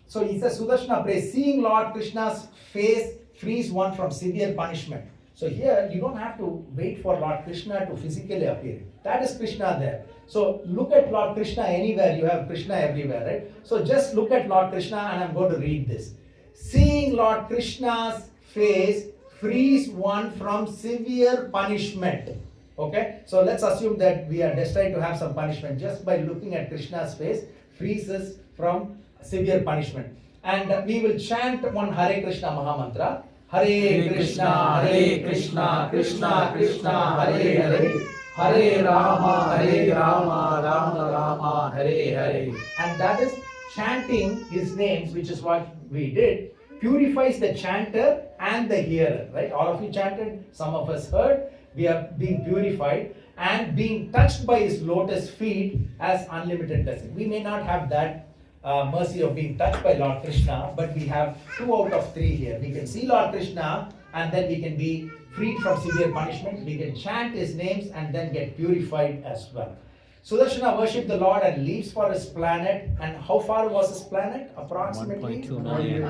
he says, Sudarshana prays, seeing Lord Krishna's face frees one from severe punishment. So here, you don't have to wait for Lord Krishna to physically appear. That is Krishna there. So look at Lord Krishna anywhere, you have Krishna everywhere, right? So just look at Lord Krishna, and I'm going to read this. Seeing Lord Krishna's face frees one from severe punishment. Okay? So let's assume that we are destined to have some punishment. Just by looking at Krishna's face, frees us from severe punishment. And we will chant one Hare Krishna Mahamantra. Hare Krishna, Krishna Krishna, Hare Hare. Hare Rama, Rama Rama, Hare Hare. And that is chanting his names, which is what we did, purifies the chanter and the hearer, right? All of you chanted, some of us heard. We are being purified and being touched by his lotus feet as unlimited blessing. We may not have that mercy of being touched by Lord Krishna, but we have 2 out of 3 here. We can see Lord Krishna, and then we can be freed from severe punishment. We can chant his names and then get purified as well. Sudarshana worshipped the Lord and leaves for his planet. And how far was his planet? Approximately 1.2 million.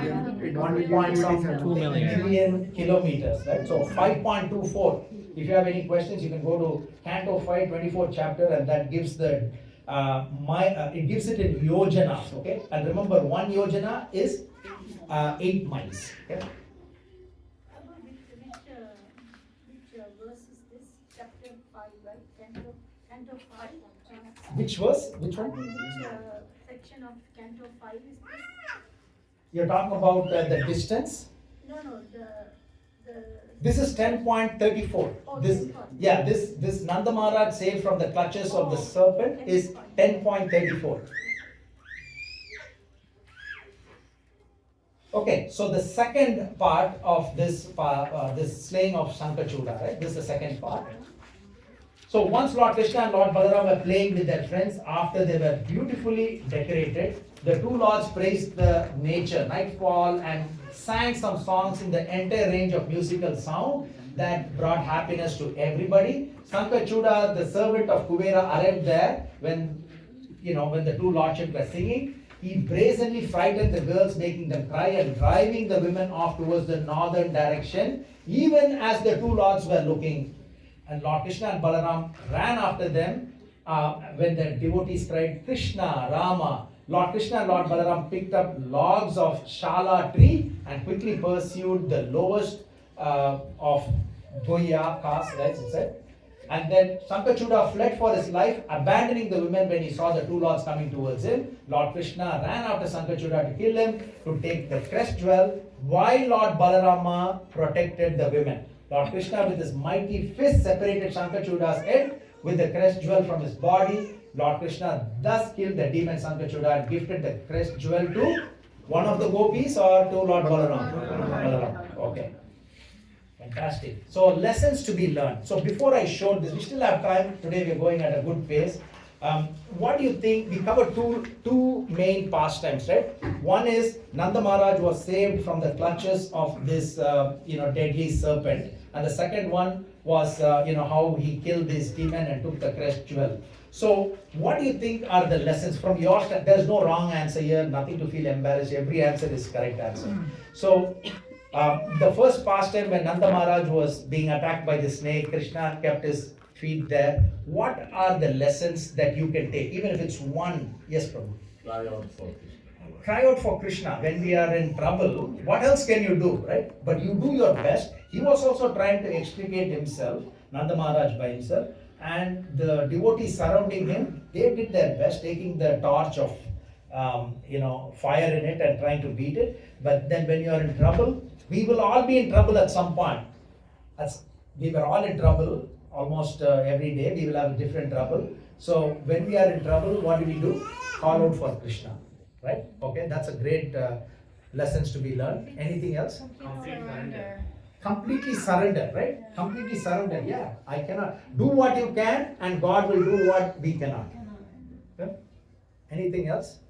1.2 million kilometers, right? So 5.24. If you have any questions, you can go to Canto 5, 24th chapter, and that gives the it gives it in yojanas, okay? And remember, 1 yojana is 8 miles. Okay? Which verse is this? Chapter 5, right? Canto 5. Which verse? Which one? Which section of Canto 5 is this? You're talking about the distance? No, the This is 10.34. Oh, This 10. Yeah, this Nanda Maharaj saved from the clutches of the serpent is 10.34. Okay, so the second part of this slaying of Sankachuda, right? This is the second part. So once Lord Krishna and Lord Balaram were playing with their friends after they were beautifully decorated, the 2 lords praised the nature, nightfall, and sang some songs in the entire range of musical sound that brought happiness to everybody. Sankachuda, the servant of Kuvera, arrived there when the 2 lordships were singing. He brazenly frightened the girls, making them cry and driving the women off towards the northern direction, even as the 2 lords were looking. And Lord Krishna and Balaram ran after them when the devotees cried, Krishna, Rama. Lord Krishna and Lord Balaram picked up logs of Shala tree and quickly pursued the lowest of Goya castes, right, it said. And then Sankachuda fled for his life, abandoning the women when he saw the 2 lords coming towards him. Lord Krishna ran after Sankachuda to kill him, to take the crest jewel, while Lord Balarama protected the women. Lord Krishna with his mighty fist separated Sankachuda's head with the crest jewel from his body. Lord Krishna thus killed the demon Sankachuda and gifted the crest jewel to one of the gopis or to Lord Balaram? Balaram. Okay. Fantastic. So lessons to be learned. So before I show this, we still have time. Today we're going at a good pace. What do you think? We covered two main pastimes, right? One is Nanda Maharaj was saved from the clutches of this deadly serpent, and the second one was how he killed this demon and took the crest jewel. So what do you think are the lessons from your side? There's no wrong answer here, nothing to feel embarrassed. Every answer is correct answer. So The first pastime when Nanda Maharaj was being attacked by the snake, Krishna kept his feet there. What are the lessons that you can take, even if it's one? Yes, Prabhu. Cry out for Krishna. Cry out for Krishna when we are in trouble. What else can you do, right? But you do your best. He was also trying to extricate himself, Nanda Maharaj by himself, and the devotees surrounding him, they did their best, taking the torch of fire in it and trying to beat it. But then when you are in trouble, we will all be in trouble at some point. We were all in trouble almost every day. We will have a different trouble. So when we are in trouble, what do? Call out for Krishna, right? Okay, that's a great lessons to be learned. Anything else? Complete surrender. Completely surrender, right? Yeah. Completely surrender. Yeah, I cannot. Do what you can, and God will do what we cannot. Okay? Anything else?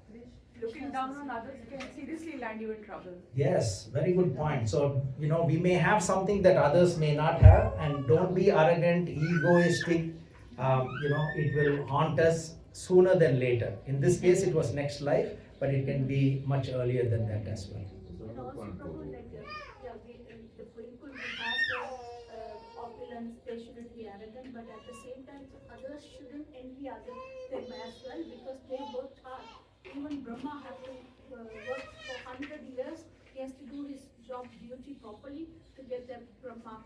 Looking down on others can seriously land you in trouble. Yes, very good point. So, we may have something that others may not have, and don't be arrogant, egoistic. It will haunt us sooner than later. In this case, it was next life, but it can be much earlier than that as well. And also, Prabhu, the people who have the opulence, they shouldn't be arrogant, but at the same time, others shouldn't envy them as well because they worked hard. Even Brahma had to work for 100 years. He has to do his job duty properly to get the Brahma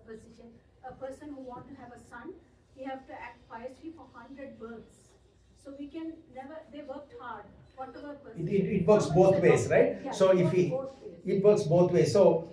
position. A person who wants to have a son, he have to act piously for 100 births. So we can never, they worked hard, whatever person. It works both ways, right? Yeah, So it works both ways. So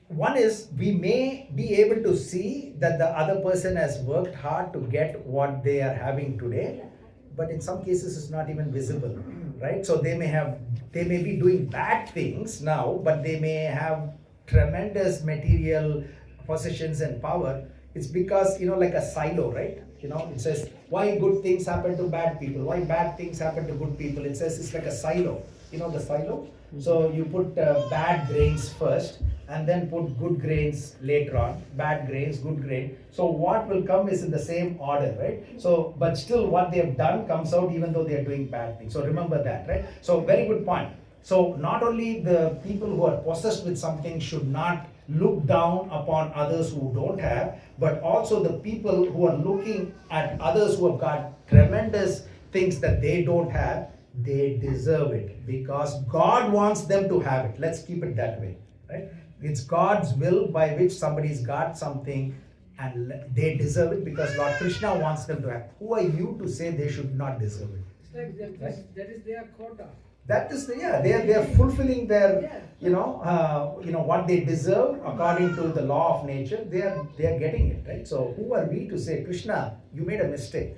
one is we may be able to see that the other person has worked hard to get what they are having today. Yeah. But in some cases it's not even visible, right? So they may be doing bad things now, but they may have tremendous material possessions and power. It's because, like a silo, right? It says why good things happen to bad people, why bad things happen to good people. It says it's like a silo. The silo? So you put bad grains first and then put good grains later on, bad grains, good grain. So what will come is in the same order, right? So, but still what they have done comes out even though they are doing bad things. So remember that, right? So very good point. So not only the people who are possessed with something should not look down upon others who don't have, but also the people who are looking at others who have got tremendous things that they don't have, they deserve it because God wants them to have it. Let's keep it that way, right? It's God's will by which somebody's got something and they deserve it because Lord Krishna wants them to have. Who are you to say they should not deserve it? It's like that is their quota. That is they are fulfilling their what they deserve according to the law of nature. They are getting it, right? So who are we to say, Krishna, you made a mistake?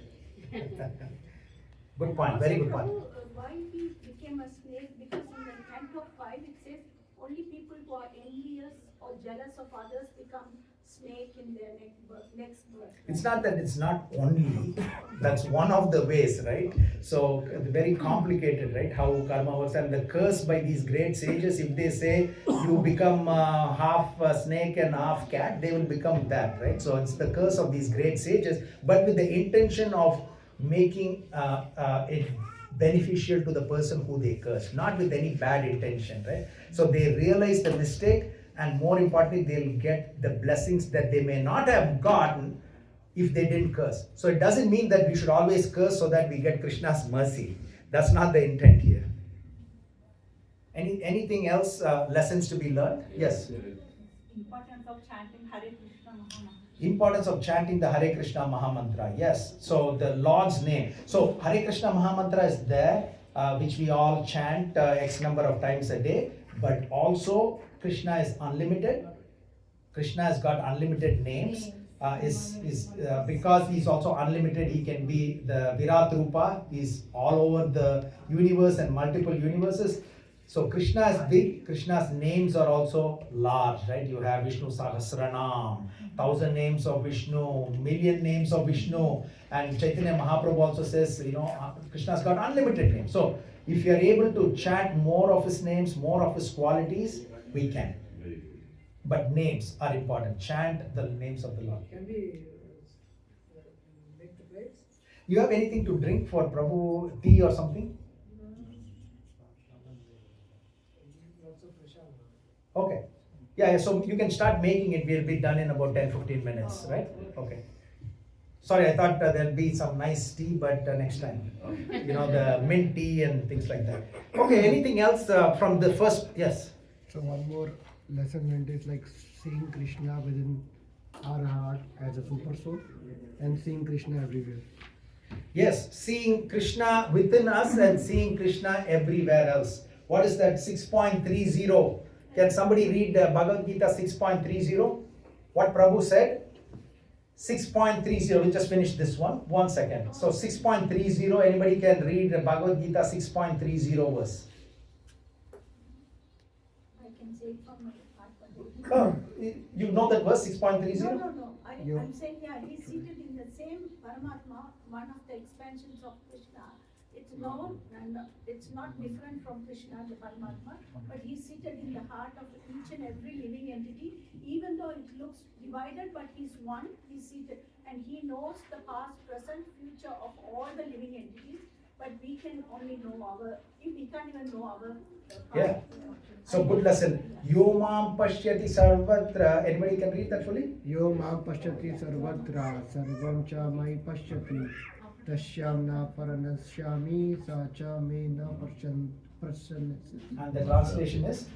Good point, very good point. Why we became a snake? Because in the Canto 5 it says only people who are envious or jealous of others become snake in their next birth. It's not that it's not only, that's one of the ways, right? So very complicated, right? How karma works, and the curse by these great sages, if they say you become half snake and half cat, they will become that, right? So it's the curse of these great sages, but with the intention of making it beneficial to the person who they curse, not with any bad intention, right? So they realize the mistake, and more importantly, they'll get the blessings that they may not have gotten if they didn't curse. So it doesn't mean that we should always curse so that we get Krishna's mercy. That's not the intent here. Anything else, lessons to be learned? Yes. Importance of chanting Hare Krishna Mahamantra. Importance of chanting the Hare Krishna Mahamantra. Yes. So the Lord's name. So Hare Krishna Mahamantra is there, which we all chant X number of times a day. But also Krishna is unlimited. Krishna has got unlimited names. Because he's also unlimited, he can be the Virat Rupa. He's all over the universe and multiple universes. So Krishna is big. Krishna's names are also large, right? You have Vishnu Sahasranam, 1,000 names of Vishnu, million names of Vishnu, and Chaitanya Mahaprabhu also says, Krishna's got unlimited names. So if you are able to chant more of his names, more of his qualities, we can. But names are important. Chant the names of the Lord. Can we make the plates? You have anything to drink for Prabhu, tea or something? Okay. Yeah, so you can start making it. We'll be done in about 10-15 minutes, right? Okay. Sorry, I thought there'll be some nice tea, but next time. You know, the mint tea and things like that. Okay, anything else from the first? Yes. So one more lesson learned is like seeing Krishna within our heart as a super soul and seeing Krishna everywhere. Yes, seeing Krishna within us and seeing Krishna everywhere else. What is that? 6.30. Can somebody read Bhagavad Gita 6.30? What Prabhu said? 6.30. We just finished this one. 1 second. So 6.30. Anybody can read Bhagavad Gita 6.30 verse. I can say it from my heart. Oh, you know that verse 6.30? No. I'm saying, yeah, he's seated in the same Paramatma, one of the expansions of Krishna. It's known and it's not different from Krishna, the Paramatma, but he's seated in the heart of each and every living entity, even though it looks divided, but he's one, he's seated, and he knows the past, present, future of all the living entities, but we can only know we can't even know our past. Yeah. So good lesson. Yo mam pashyati sarvatra. Anybody can read that fully? Yo mam pashyati sarvatra sarvam cha mai pashyati tashyam na paranasyami sa cha me na prasannasi. And the translation is?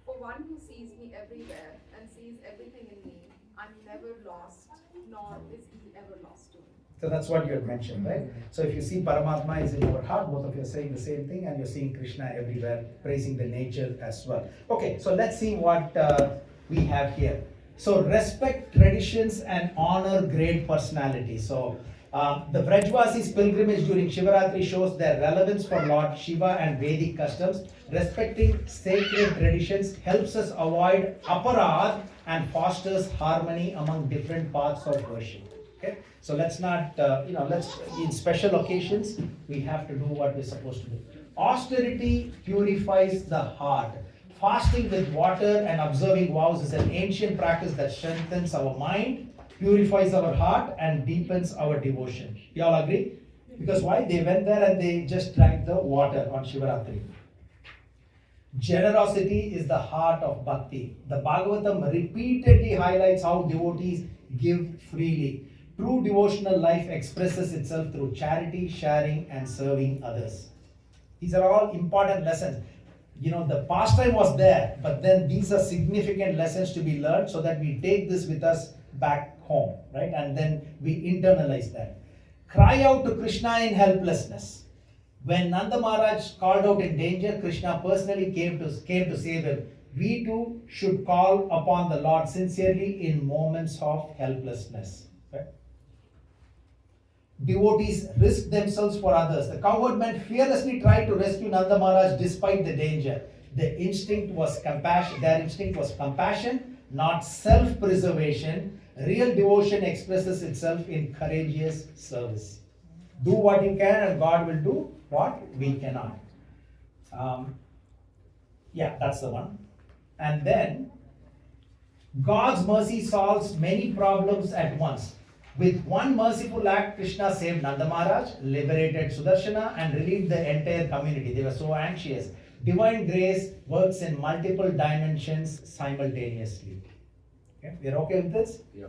For one who sees me everywhere and sees everything in me, I'm never lost, nor is he ever lost to me. So that's what you had mentioned, right? So if you see Paramatma is in your heart, both of you are saying the same thing, and you're seeing Krishna everywhere, praising the nature as well. Okay, so let's see what we have here. So respect traditions and honor great personalities. So the Vrajvasi's pilgrimage during Shivaratri shows their relevance for Lord Shiva and Vedic customs. Respecting sacred traditions helps us avoid aparadh and fosters harmony among different paths of worship. Okay, so let's not, in special occasions, we have to do what we're supposed to do. Austerity purifies the heart. Fasting with water and observing vows is an ancient practice that strengthens our mind, purifies our heart, and deepens our devotion. You all agree? Because why? They went there and they just drank the water on Shivaratri. Generosity is the heart of bhakti. The Bhagavatam repeatedly highlights how devotees give freely. True devotional life expresses itself through charity, sharing, and serving others. These are all important lessons. You know, the pastime was there, but then these are significant lessons to be learned so that we take this with us back home, right? And then we internalize that. Cry out to Krishna in helplessness. When Nanda Maharaj called out in danger, Krishna personally came to save him. We too should call upon the Lord sincerely in moments of helplessness. Right? Devotees risk themselves for others. The cowherd men fearlessly tried to rescue Nanda Maharaj despite the danger. Their instinct was compassion, not self-preservation. Real devotion expresses itself in courageous service. Do what you can and God will do what we cannot. That's the one. And then, God's mercy solves many problems at once. With one merciful act, Krishna saved Nanda Maharaj, liberated Sudarshana, and relieved the entire community. They were so anxious. Divine grace works in multiple dimensions simultaneously. Okay, we are okay with this? Yeah.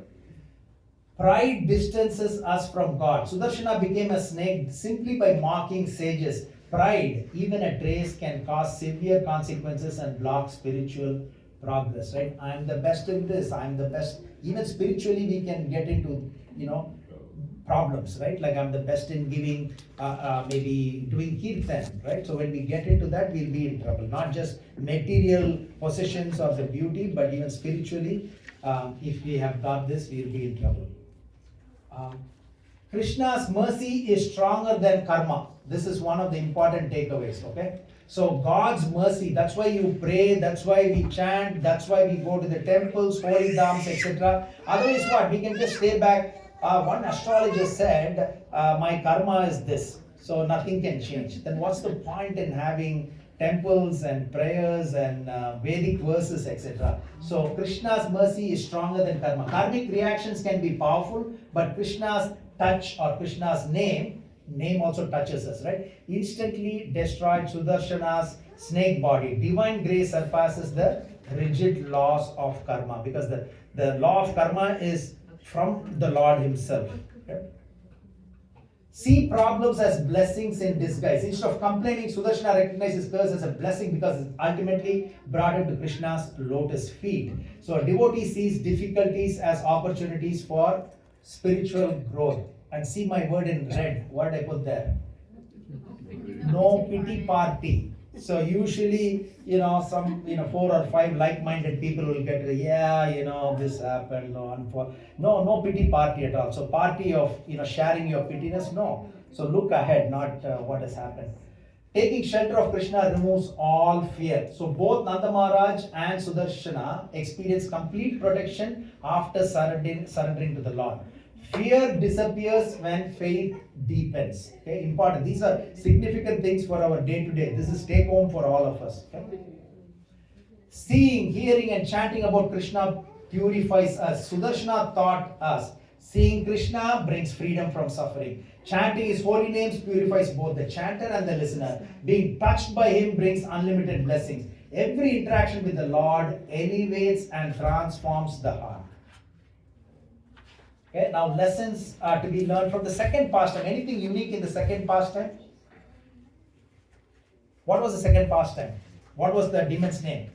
Pride distances us from God. Sudarshana became a snake simply by mocking sages. Pride, even a trace, can cause severe consequences and block spiritual progress, right? I'm the best in this, I'm the best. Even spiritually, we can get into, problems, right? Like I'm the best in giving, maybe doing kirtan, right? So when we get into that, we'll be in trouble. Not just material possessions or the beauty, but even spiritually, if we have got this, we'll be in trouble. Krishna's mercy is stronger than karma. This is one of the important takeaways, okay? So God's mercy, that's why you pray, that's why we chant, that's why we go to the temples, holy dhams, etc. Otherwise what? We can just stay back. One astrologer said, my karma is this, so nothing can change. Then what's the point in having temples and prayers and Vedic verses, etc.? So Krishna's mercy is stronger than karma. Karmic reactions can be powerful, but Krishna's touch or Krishna's name also touches us, right? Instantly destroyed Sudarshana's snake body. Divine grace surpasses the rigid laws of karma, because the law of karma is from the Lord himself. Okay? See problems as blessings in disguise. Instead of complaining, Sudarshana recognizes curse as a blessing because it ultimately brought him to Krishna's lotus feet. So a devotee sees difficulties as opportunities for spiritual growth. And see my word in red. What did I put there? No pity party. So usually, some 4 or 5 like-minded people will get, this happened, no pity party at all. So party of, sharing your pittiness, no. So look ahead, not what has happened. Taking shelter of Krishna removes all fear. So both Nanda Maharaj and Sudarshana experience complete protection after surrendering to the Lord. Fear disappears when faith deepens. Okay, important. These are significant things for our day-to-day. This is take home for all of us. Okay? Seeing, hearing, and chanting about Krishna purifies us. Sudarshana taught us. Seeing Krishna brings freedom from suffering. Chanting his holy names purifies both the chanter and the listener. Being touched by him brings unlimited blessings. Every interaction with the Lord elevates and transforms the heart. Okay, now lessons are to be learned from the second pastime. Anything unique in the second pastime? What was the second pastime? What was the demon's name?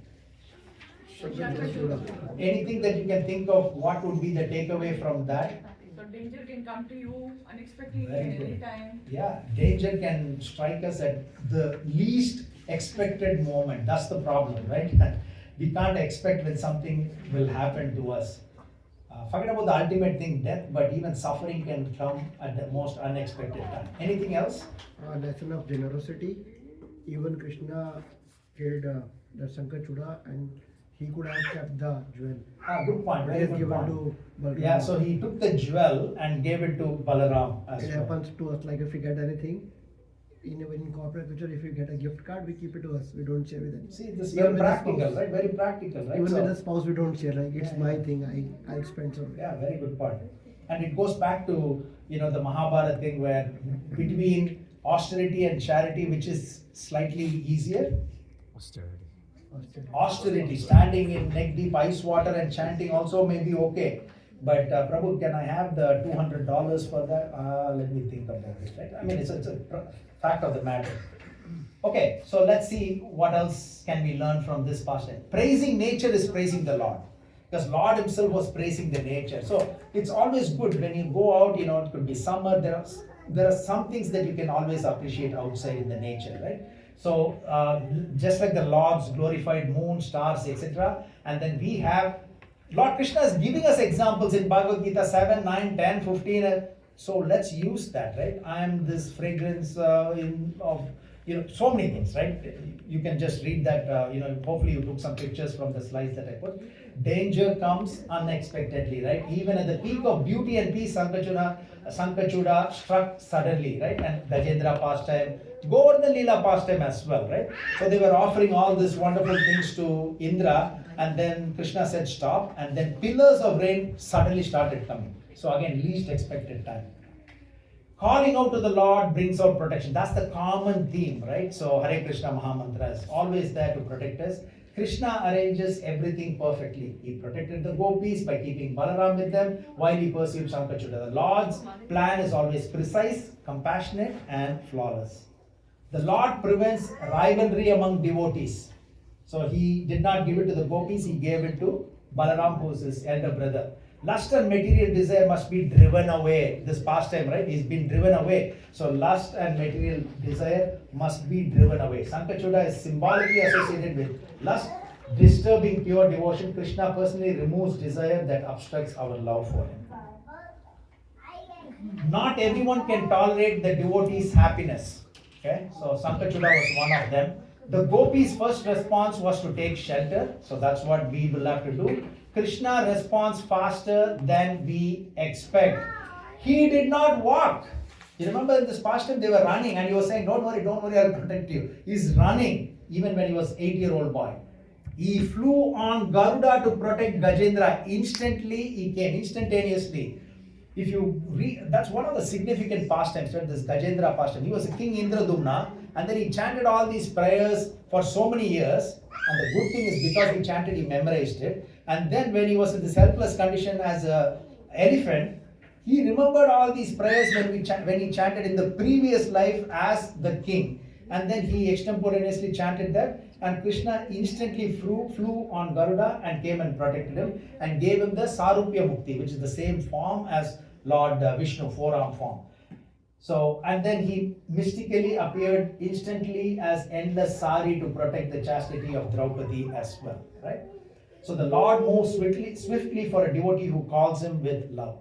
Anything that you can think of, what would be the takeaway from that? So danger can come to you unexpectedly Very at good. any time. Yeah, danger can strike us at the least expected moment. That's the problem, right? We can't expect when something will happen to us. Forget about the ultimate thing, death, but even suffering can come at the most unexpected time. Anything else? Lesson of generosity. Even Krishna killed the Sankachuda and he could have kept the jewel. Good point. But Very he has good given point. to Balaram. Yeah, so he took the jewel and gave it to Balaram as It well. happens to us, like if we get anything, in corporate culture, if we get a gift card, we keep it to us. We don't share with anyone. See, this is Even very with the practical, spouse. right? Very practical, right? Even So- with the spouse, we don't share. Like it's Yeah, my yeah. thing. I spend so. Yeah, very good point. And it goes back to, the Mahabharata thing where between austerity and charity, which is slightly easier? Austerity, standing in neck deep ice water and chanting also may be okay. But Prabhu, can I have the $200 for that? Let me think about it, right? I mean, it's a fact of the matter. Okay, so let's see what else can we learn from this pastime. Praising nature is praising the Lord. Because Lord himself was praising the nature. So it's always good when you go out, it could be summer, there are some things that you can always appreciate outside in the nature, right? So just like the Lord's glorified moon, stars, etc. And then we have, Lord Krishna is giving us examples in Bhagavad Gita 7, 9, 10, 15. So let's use that, right? I am this fragrance of so many things, right? You can just read that, hopefully you took some pictures from the slides that I put. Danger comes unexpectedly, right? Even at the peak of beauty and peace, Sankachuda struck suddenly, right? And Gajendra pastime, Govardhan Leela pastime as well, right? So they were offering all these wonderful things to Indra, and then Krishna said stop, and then pillars of rain suddenly started coming. So again, least expected time. Calling out to the Lord brings out protection. That's the common theme, right? So Hare Krishna Mahamantra is always there to protect us. Krishna arranges everything perfectly. He protected the gopis by keeping Balaram with them while he pursued Sankachuda. The Lord's plan is always precise, compassionate, and flawless. The Lord prevents rivalry among devotees. So he did not give it to the gopis, he gave it to Balaram, who is his elder brother. Lust and material desire must be driven away. This pastime, right? He's been driven away. So lust and material desire must be driven away. Sankachuda is symbolically associated with lust, disturbing pure devotion. Krishna personally removes desire that obstructs our love for him. Not everyone can tolerate the devotee's happiness. Okay, so Sankachuda was one of them. The gopis' first response was to take shelter. So that's what we will have to do. Krishna responds faster than we expect. He did not walk. You remember in this pastime they were running and he was saying, don't worry, I'll protect you. He's running even when he was 8-year-old boy. He flew on Garuda to protect Gajendra. Instantly he came, instantaneously. If you read, that's one of the significant pastimes, right? This Gajendra pastime. He was a King Indradumna And then he chanted all these prayers for so many years. And the good thing is because he chanted, he memorized it. And then when he was in this helpless condition as an elephant, he remembered all these prayers when he chanted in the previous life as the king. And then he extemporaneously chanted that. And Krishna instantly flew on Garuda and came and protected him and gave him the Sarupya Mukti, which is the same form as Lord Vishnu, four-arm form. So, and then he mystically appeared instantly as endless sari to protect the chastity of Draupadi as well, right? So the Lord moves swiftly for a devotee who calls him with love.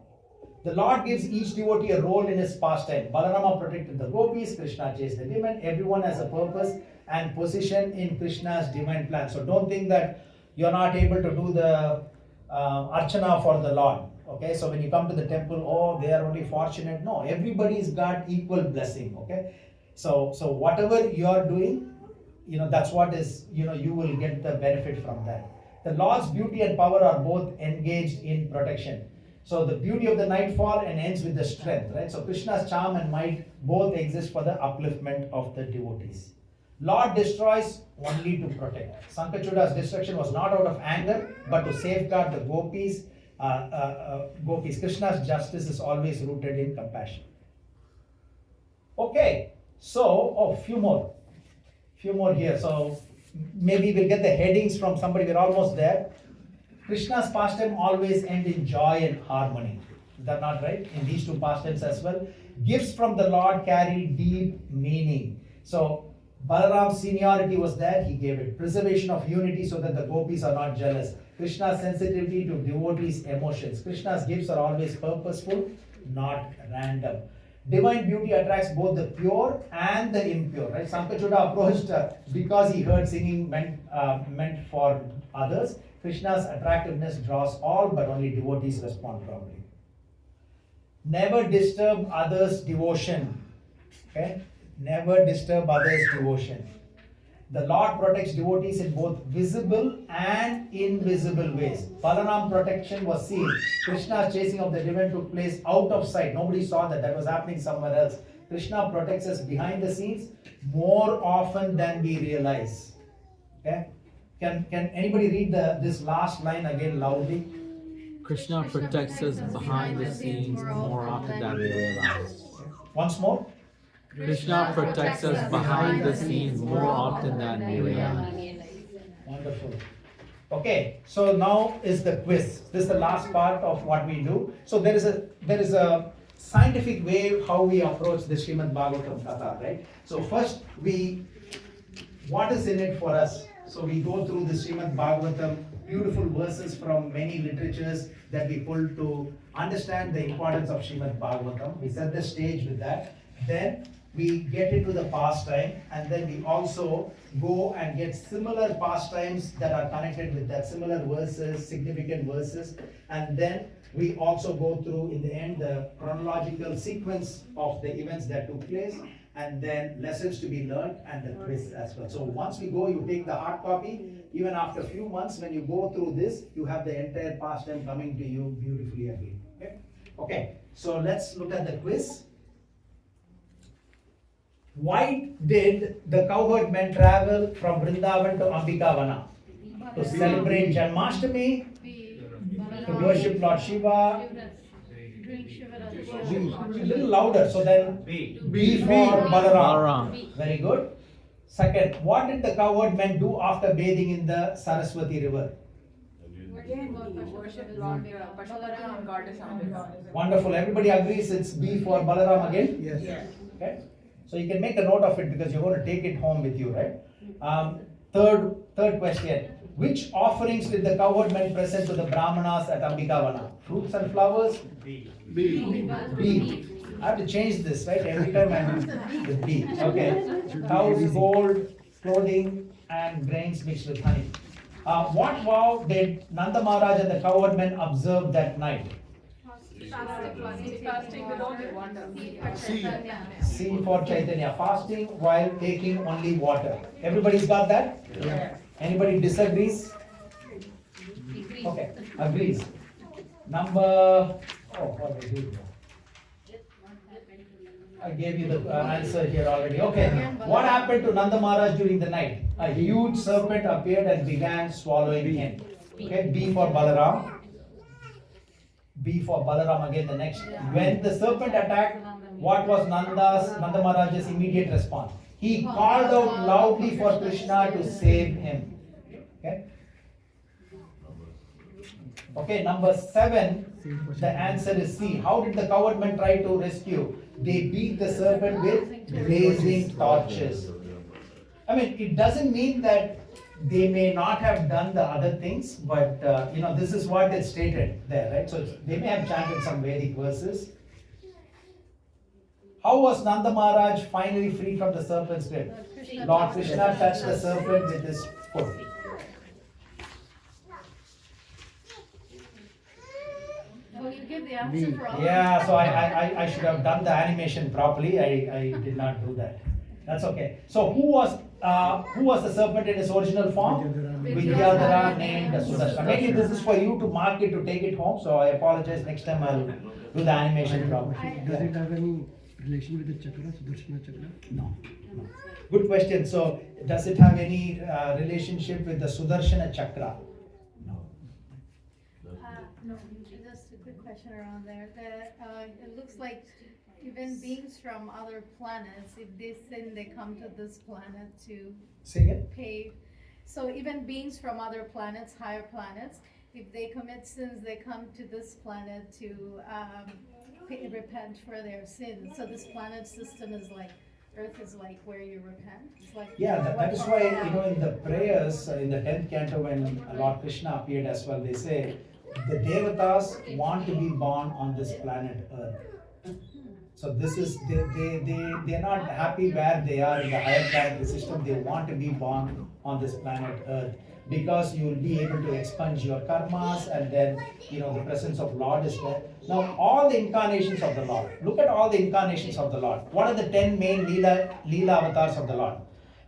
The Lord gives each devotee a role in his pastime. Balarama protected the gopis, Krishna chased the women. Everyone has a purpose and position in Krishna's divine plan. So don't think that you're not able to do the archana for the Lord. Okay, so when you come to the temple, oh, they are only fortunate. No, everybody's got equal blessing. Okay, so whatever you are doing, that's what is, you will get the benefit from that. The Lord's beauty and power are both engaged in protection. So the beauty of the nightfall and ends with the strength, right? So Krishna's charm and might both exist for the upliftment of the devotees. Lord destroys only to protect. Sankachuda's destruction was not out of anger, but to safeguard the gopis. Krishna's justice is always rooted in compassion. Okay, so few more here. So maybe we'll get the headings from somebody. We're almost there. Krishna's pastime always end in joy and harmony. Is that not right? In these two pastimes as well. Gifts from the Lord carry deep meaning. So Balaram's seniority was there. He gave it. Preservation of unity so that the gopis are not jealous. Krishna's sensitivity to devotees' emotions. Krishna's gifts are always purposeful, not random. Divine beauty attracts both the pure and the impure. Right? Sankachuda approached because he heard singing meant for others. Krishna's attractiveness draws all, but only devotees respond properly. Never disturb others' devotion. Okay? Never disturb others' devotion. The Lord protects devotees in both visible and invisible ways. Balaram protection was seen. Krishna's chasing of the demon took place out of sight. Nobody saw that. That was happening somewhere else. Krishna protects us behind the scenes more often than we realize. Okay? Can anybody read this last line again loudly? Krishna protects us behind the scenes more often than we realize. Once more. Krishna protects us behind the scenes more often than we realize. Wonderful. Okay, so now is the quiz. This is the last part of what we do. So there is a scientific way how we approach the Srimad Bhagavatam Katha, right? So first what is in it for us? So we go through the Srimad Bhagavatam, beautiful verses from many literatures that we pull to understand the importance of Srimad Bhagavatam. We set the stage with that. Then we get into the pastime, and then we also go and get similar pastimes that are connected with that, similar verses, significant verses, and then we also go through in the end the chronological sequence of the events that took place, and then lessons to be learned and the quiz as well. So once we go, you take the hard copy. Even after a few months, when you go through this, you have the entire pastime coming to you beautifully again. Okay, so let's look at the quiz. Why did the cowherd men travel from Vrindavan to Ambikavana? To celebrate Janmashtami, to worship Lord Shiva. A little louder, so then B for Balaram. Very good. Second, what did the cowherd men do after bathing in the Saraswati river? Worship Lord Pashupati and Goddess Ambika. Wonderful. Everybody agrees it's B for Balaram again? Yes. Okay. So you can make a note of it because you're going to take it home with you, right? Third question. Which offerings did the cowherd men present to the Brahmanas at Ambikavana? Fruits and flowers? B. I have to change this, right? Every time I'm with B. Okay. Cows, gold, clothing, and grains mixed with honey. What vow did Nanda Maharaj and the cowherd men observe that night? Fasting without water. C for Chaitanya. Fasting while taking only water. Everybody's got that? Yeah. Anybody disagrees? Okay, agrees. What did I do? I gave you the answer here already. Okay. What happened to Nanda Maharaj during the night? A huge serpent appeared and began swallowing him. Okay. B for Balaram. B for Balaram again the next. When the serpent attacked, what was Nanda Maharaj's immediate response? He called out loudly for Krishna to save him. Okay. Okay, number 7, the answer is C. How did the coward men try to rescue? They beat the serpent with blazing torches. I mean, it doesn't mean that they may not have done the other things, but this is what is stated there, right? So they may have chanted some Vedic verses. How was Nanda Maharaj finally freed from the serpent's grip? Lord Krishna touched the serpent with his foot. Well, you give the answer for all. Yeah, so I should have done the animation properly. I did not do that. That's okay. So who was the serpent in his original form? Vidyadhara named Sudarshan. Maybe this is for you to mark it to take it home. So I apologize. Next time I'll do the animation properly. Does it have any relation with the chakra, Sudarshana chakra? No. Good question. So does it have any relationship with the Sudarshana chakra? No, just a quick question around there. It looks like even beings from other planets, if they sin, they come to this planet to Say again? pay. So even beings from other planets, higher planets, if they commit sins, they come to this planet to repent for their sins. So this planet system is like, Earth is like where you repent. It's like That is why, in the prayers, in the 10th canto, when Lord Krishna appeared as well, they say, the Devatas want to be born on this planet Earth. So this is, they're not happy where they are in the higher planetary system. They want to be born on this planet Earth because you will be able to expunge your karmas, and then, the presence of Lord is there. Now, all the incarnations of the Lord, look at all the incarnations of the Lord. What are the 10 main Leela avatars of the Lord?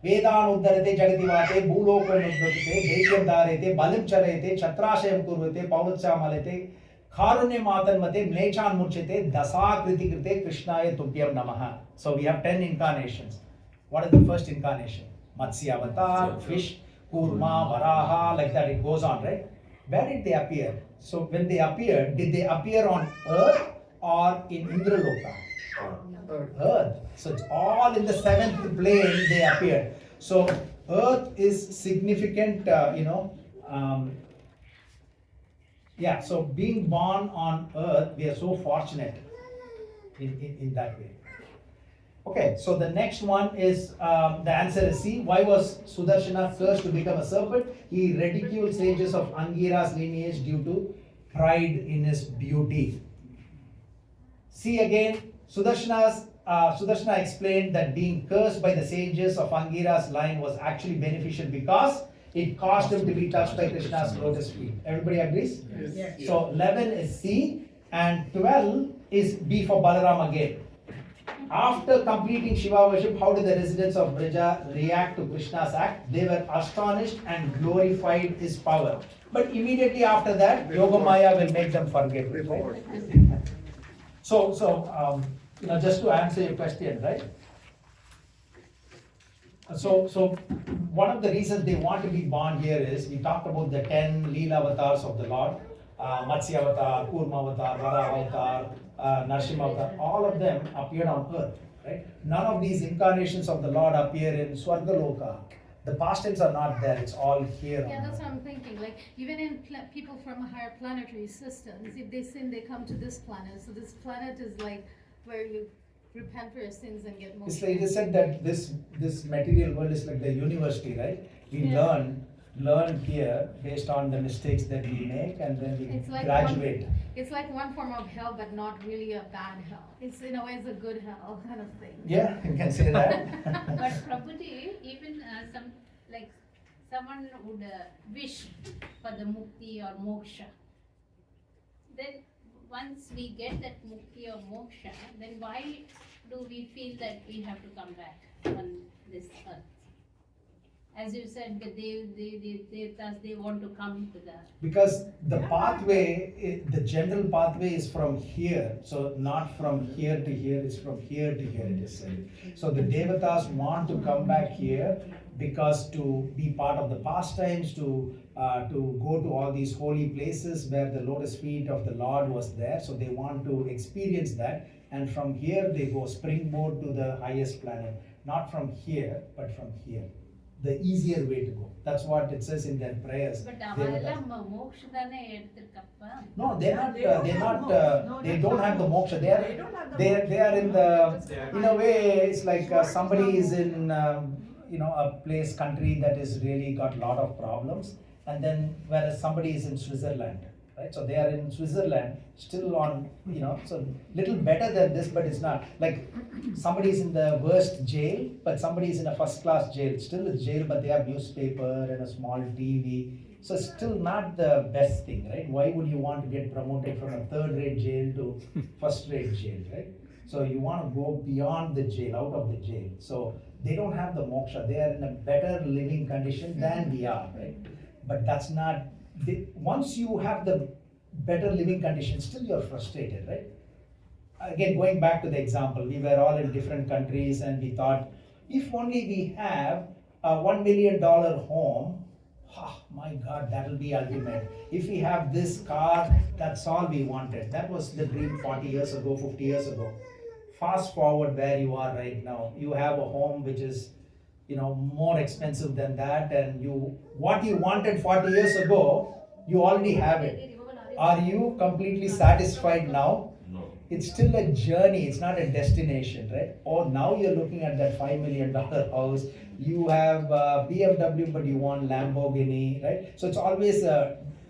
Vedan Uddarate Jagativate, Bhulokam Udvarate, Desyam Dharete, Balim Charete, Chatrashayam Kurvate, Pavatsamalete, Karunya Matanmate, Mlechan Murchite, Dasakriti Krite, Krishnaya Tubhyam Namaha. So we have 10 incarnations. What is the first incarnation? Matsya Avatar, fish, Kurma, Varaha, like that it goes on, right? Where did they appear? So when they appeared, did they appear on Earth or in Indraloka? Earth. So it's all in the 7th plane they appeared. So Earth is significant, so being born on Earth, we are so fortunate in that way. Okay, so the next one is, the answer is C. Why was Sudarshana cursed to become a serpent? He ridiculed sages of Angira's lineage due to pride in his beauty. C again, Sudarshana explained that being cursed by the sages of Angira's line was actually beneficial because it caused him to be touched by Krishna's lotus feet. Everybody agrees? Yes. So 11 is C and 12 is B for Balaram again. After completing Shiva worship, how did the residents of Braja react to Krishna's act? They were astonished and glorified his power. But immediately after that, Yogamaya will make them forget it, right? So, just to answer your question, right? So one of the reasons they want to be born here is, we talked about the 10 Leela avatars of the Lord, Matsya avatar, Kurma avatar, Vara avatar, Narsimha avatar, all of them appeared on earth, right? None of these incarnations of the Lord appear in Swargaloka. The past tense are not there, it's all here. Yeah, that's what I'm thinking. Like, even in people from higher planetary systems, if they sin, they come to this planet. So this planet is like where you repent for your sins and get more. It's like they said that this material world is like the university, right? We learn here based on the mistakes that we make, and then we graduate. It's like one form of hell, but not really a bad hell. It's in a way, it's a good hell kind of thing. Yeah, you can say that. But Prabhuji, even someone would wish for the mukti or moksha. Then once we get that mukti or moksha, then why do we feel that we have to come back on this earth? as you said, that they want to come to the. Because the pathway, the general pathway is from here, so not from here to here, it's from here to here, it is said. So the Devatas want to come back here because to be part of the pastimes, to go to all these holy places where the lotus feet of the Lord was there, so they want to experience that, and from here they go springboard to the highest planet, not from here, but from here. The easier way to go. That's what it says in their prayers. But அவெல்லாம் மோட்சதானே எடுத்திருக்கப்ப. No, they don't have the moksha. They are in the, in a way, it's like somebody is in, a place, country that is really got lot of problems, and then whereas somebody is in Switzerland, right? So they are in Switzerland, still on, so little better than this, but it's not. Like somebody is in the worst jail, but somebody is in a first class jail. Still a jail, but they have newspaper and a small TV. So it's still not the best thing, right? Why would you want to get promoted from a third-rate jail to first-rate jail, right? So you want to go beyond the jail, out of the jail. So they don't have the moksha. They are in a better living condition than we are, right? But that's not, once you have the better living condition, still you're frustrated, right? Again, going back to the example, we were all in different countries and we thought, if only we have a $1 million home, my God, that will be ultimate. If we have this car, that's all we wanted. That was the dream 40 years ago, 50 years ago. Fast forward where you are right now. You have a home which is, more expensive than that, and what you wanted 40 years ago, you already have it. Are you completely satisfied now? No. It's still a journey, it's not a destination, right? Or now you're looking at that $5 million house, you have BMW, but you want Lamborghini, right? So it's always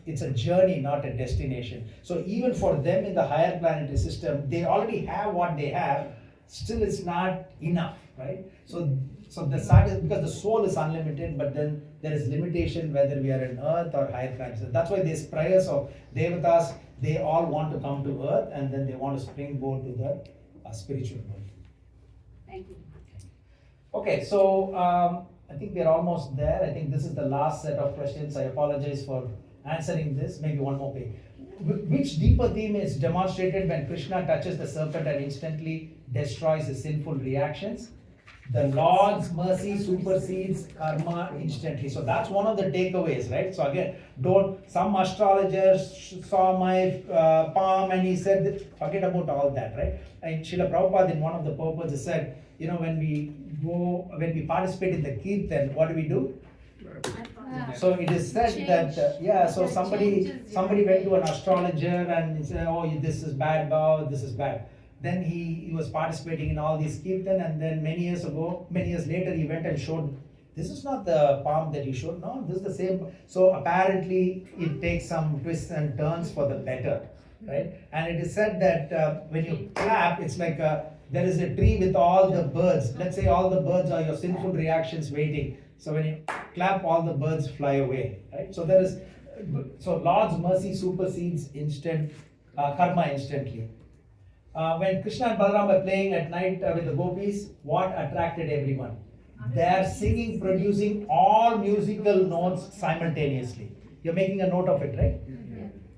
it's a journey, not a destination. So even for them in the higher planetary system, they already have what they have, still it's not enough, right? So the because the soul is unlimited, but then there is limitation whether we are in earth or higher planets. That's why these prayers of Devatas, they all want to come to earth and then they want to springboard to the spiritual world. Thank you. Okay, so I think we're almost there. I think this is the last set of questions. I apologize for answering this. Maybe one more page. Which deeper theme is demonstrated when Krishna touches the serpent and instantly destroys his sinful reactions? The Lord's mercy supersedes karma instantly. So that's one of the takeaways, right? So again, some astrologer saw my palm and he said, forget about all that, right? And Srila Prabhupada in one of the purposes said, when we participate in the Kirtan, what do? So it is said that, so somebody went to an astrologer and he said, oh, this is bad, this is bad. Then he was participating in all these kirtan, and then many years later, he went and showed, this is not the palm that he showed, no, this is the same. So apparently, it takes some twists and turns for the better, right? And it is said that when you clap, it's like there is a tree with all the birds. Let's say all the birds are your sinful reactions waiting. So when you clap, all the birds fly away, right? So Lord's mercy supersedes karma instantly. When Krishna and Balaram were playing at night with the gopis, what attracted everyone? Their singing, producing all musical notes simultaneously. You're making a note of it, right?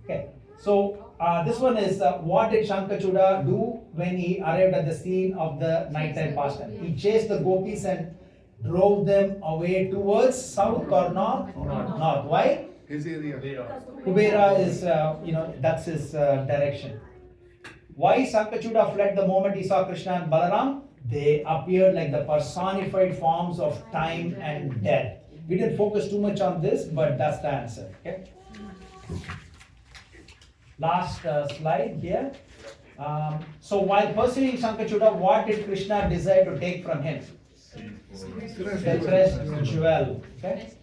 Okay. So this one is what did Shankachuda do when he arrived at the scene of the nighttime pastime? He chased the gopis and drove them away towards south or north? North. Why? His area. Kubera is, that's his direction. Why Shankachuda fled the moment he saw Krishna and Balaram? They appeared like the personified forms of time and death. We didn't focus too much on this, but that's the answer. Okay. Last slide here. So while pursuing Shankachuda, what did Krishna desire to take from him? The crest jewel. Okay.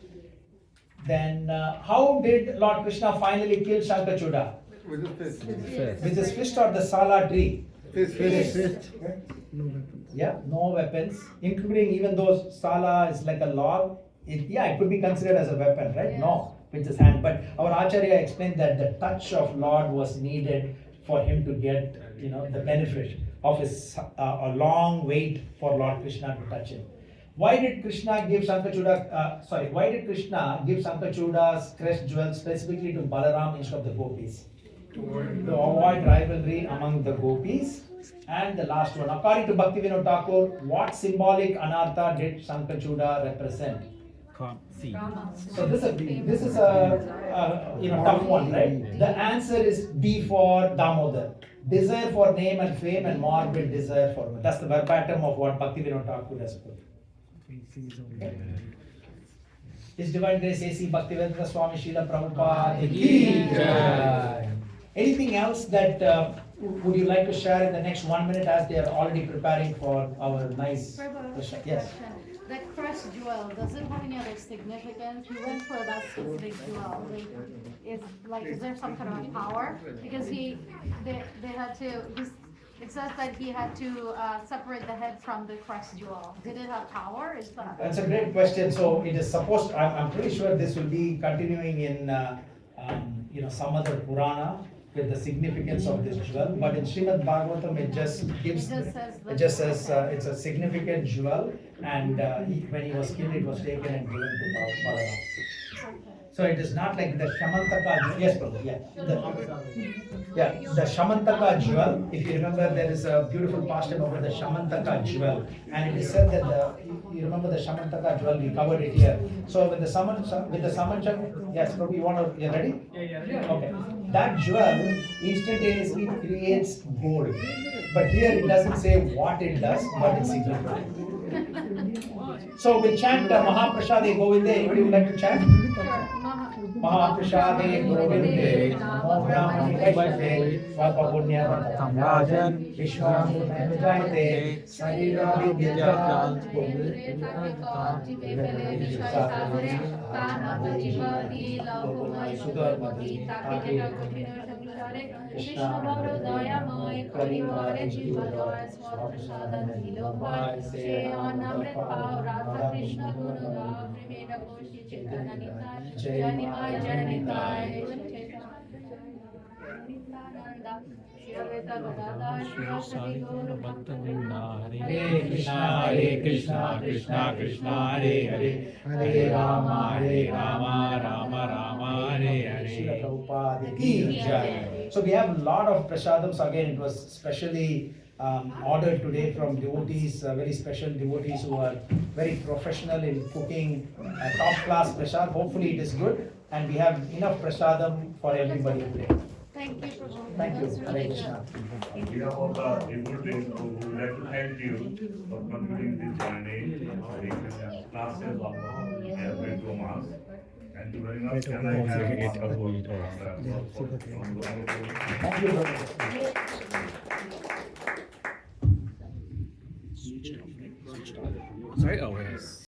Then how did Lord Krishna finally kill Shankachuda? With his fist. With his fist or the sala tree? Fist. Okay. Yeah, no weapons, including even though sala is like a log. It could be considered as a weapon, right? Yes. No, with his hand. But our Acharya explained that the touch of Lord was needed for him to get, the benefit of his a long wait for Lord Krishna to touch him. Why did Krishna give why did Krishna give Sankachuda's crest jewel specifically to Balaram instead of the gopis? To avoid rivalry among the gopis. And the last one, according to Bhaktivinoda Thakur, what symbolic anartha did Sankachuda represent? See. So this is a tough one, right? The answer is D for Damodar. Desire for name and fame and morbid desire for money. That's the verbatim of what Bhaktivinoda Thakur has put. His Divine Grace A.C. Bhaktivedanta Swami Srila Prabhupada ki jai. Anything else that would you like to share in the next 1 minute as they are already preparing for our nice question? Yes. That crest jewel, does it have any other significance? He went for that specific jewel. Is there some kind of power? Because they had to. It says that he had to separate the head from the crest jewel. Did it have power? Is that? That's a great question. So it is supposed. I'm pretty sure this will be continuing in some other Purana with the significance of this jewel. But in Srimad Bhagavatam, it just says it's a significant jewel, and when he was killed, it was taken and given to Balaram. So it is not like the Shamantaka. Yes, Prabhu. Yeah. The Shamantaka jewel. If you remember, there is a beautiful pastime about the Shamantaka jewel, and it is said that you remember the Shamantaka jewel. We covered it here. So with the Samanchak, yes, Prabhu, you ready? Yeah. Okay. That jewel instantaneously creates gold, but here it doesn't say what it does, but it's significant. So we'll chant Mahaprasade Govinde. Anybody would like to chant? Mahaprasade Govinde, Namo Brahmane Vaishve, Swapapunya Tamrajan, Vishwam Jayate, Sarira Vidyajal, Krishna Bharadaya Mai Karivare Jivadaya Swaprasada Nilopay Se Anamrit Pav Radha Krishna Guruga Vrimeda Koshi Chetananita Janimai Janitay Nityananda Shiveta Gadada Shivasari Guru Bhakta Hare Krishna Hare Krishna Krishna Krishna Hare Hare Hare Rama Rama Rama Hare Hare. Srila Prabhupada ki jai. So we have a lot of prasadams. Again, it was specially ordered today from devotees, very special devotees who are very professional in cooking top class prasad. Hopefully it is good, and we have enough prasadam for everybody today. Thank you, Prabhu. Thank you. Hare Krishna. On behalf of the devotees, we would like to thank you for concluding this journey, the classes of every 2 months. Thank you very much. Can I have Thank you. Sorry, oh yes.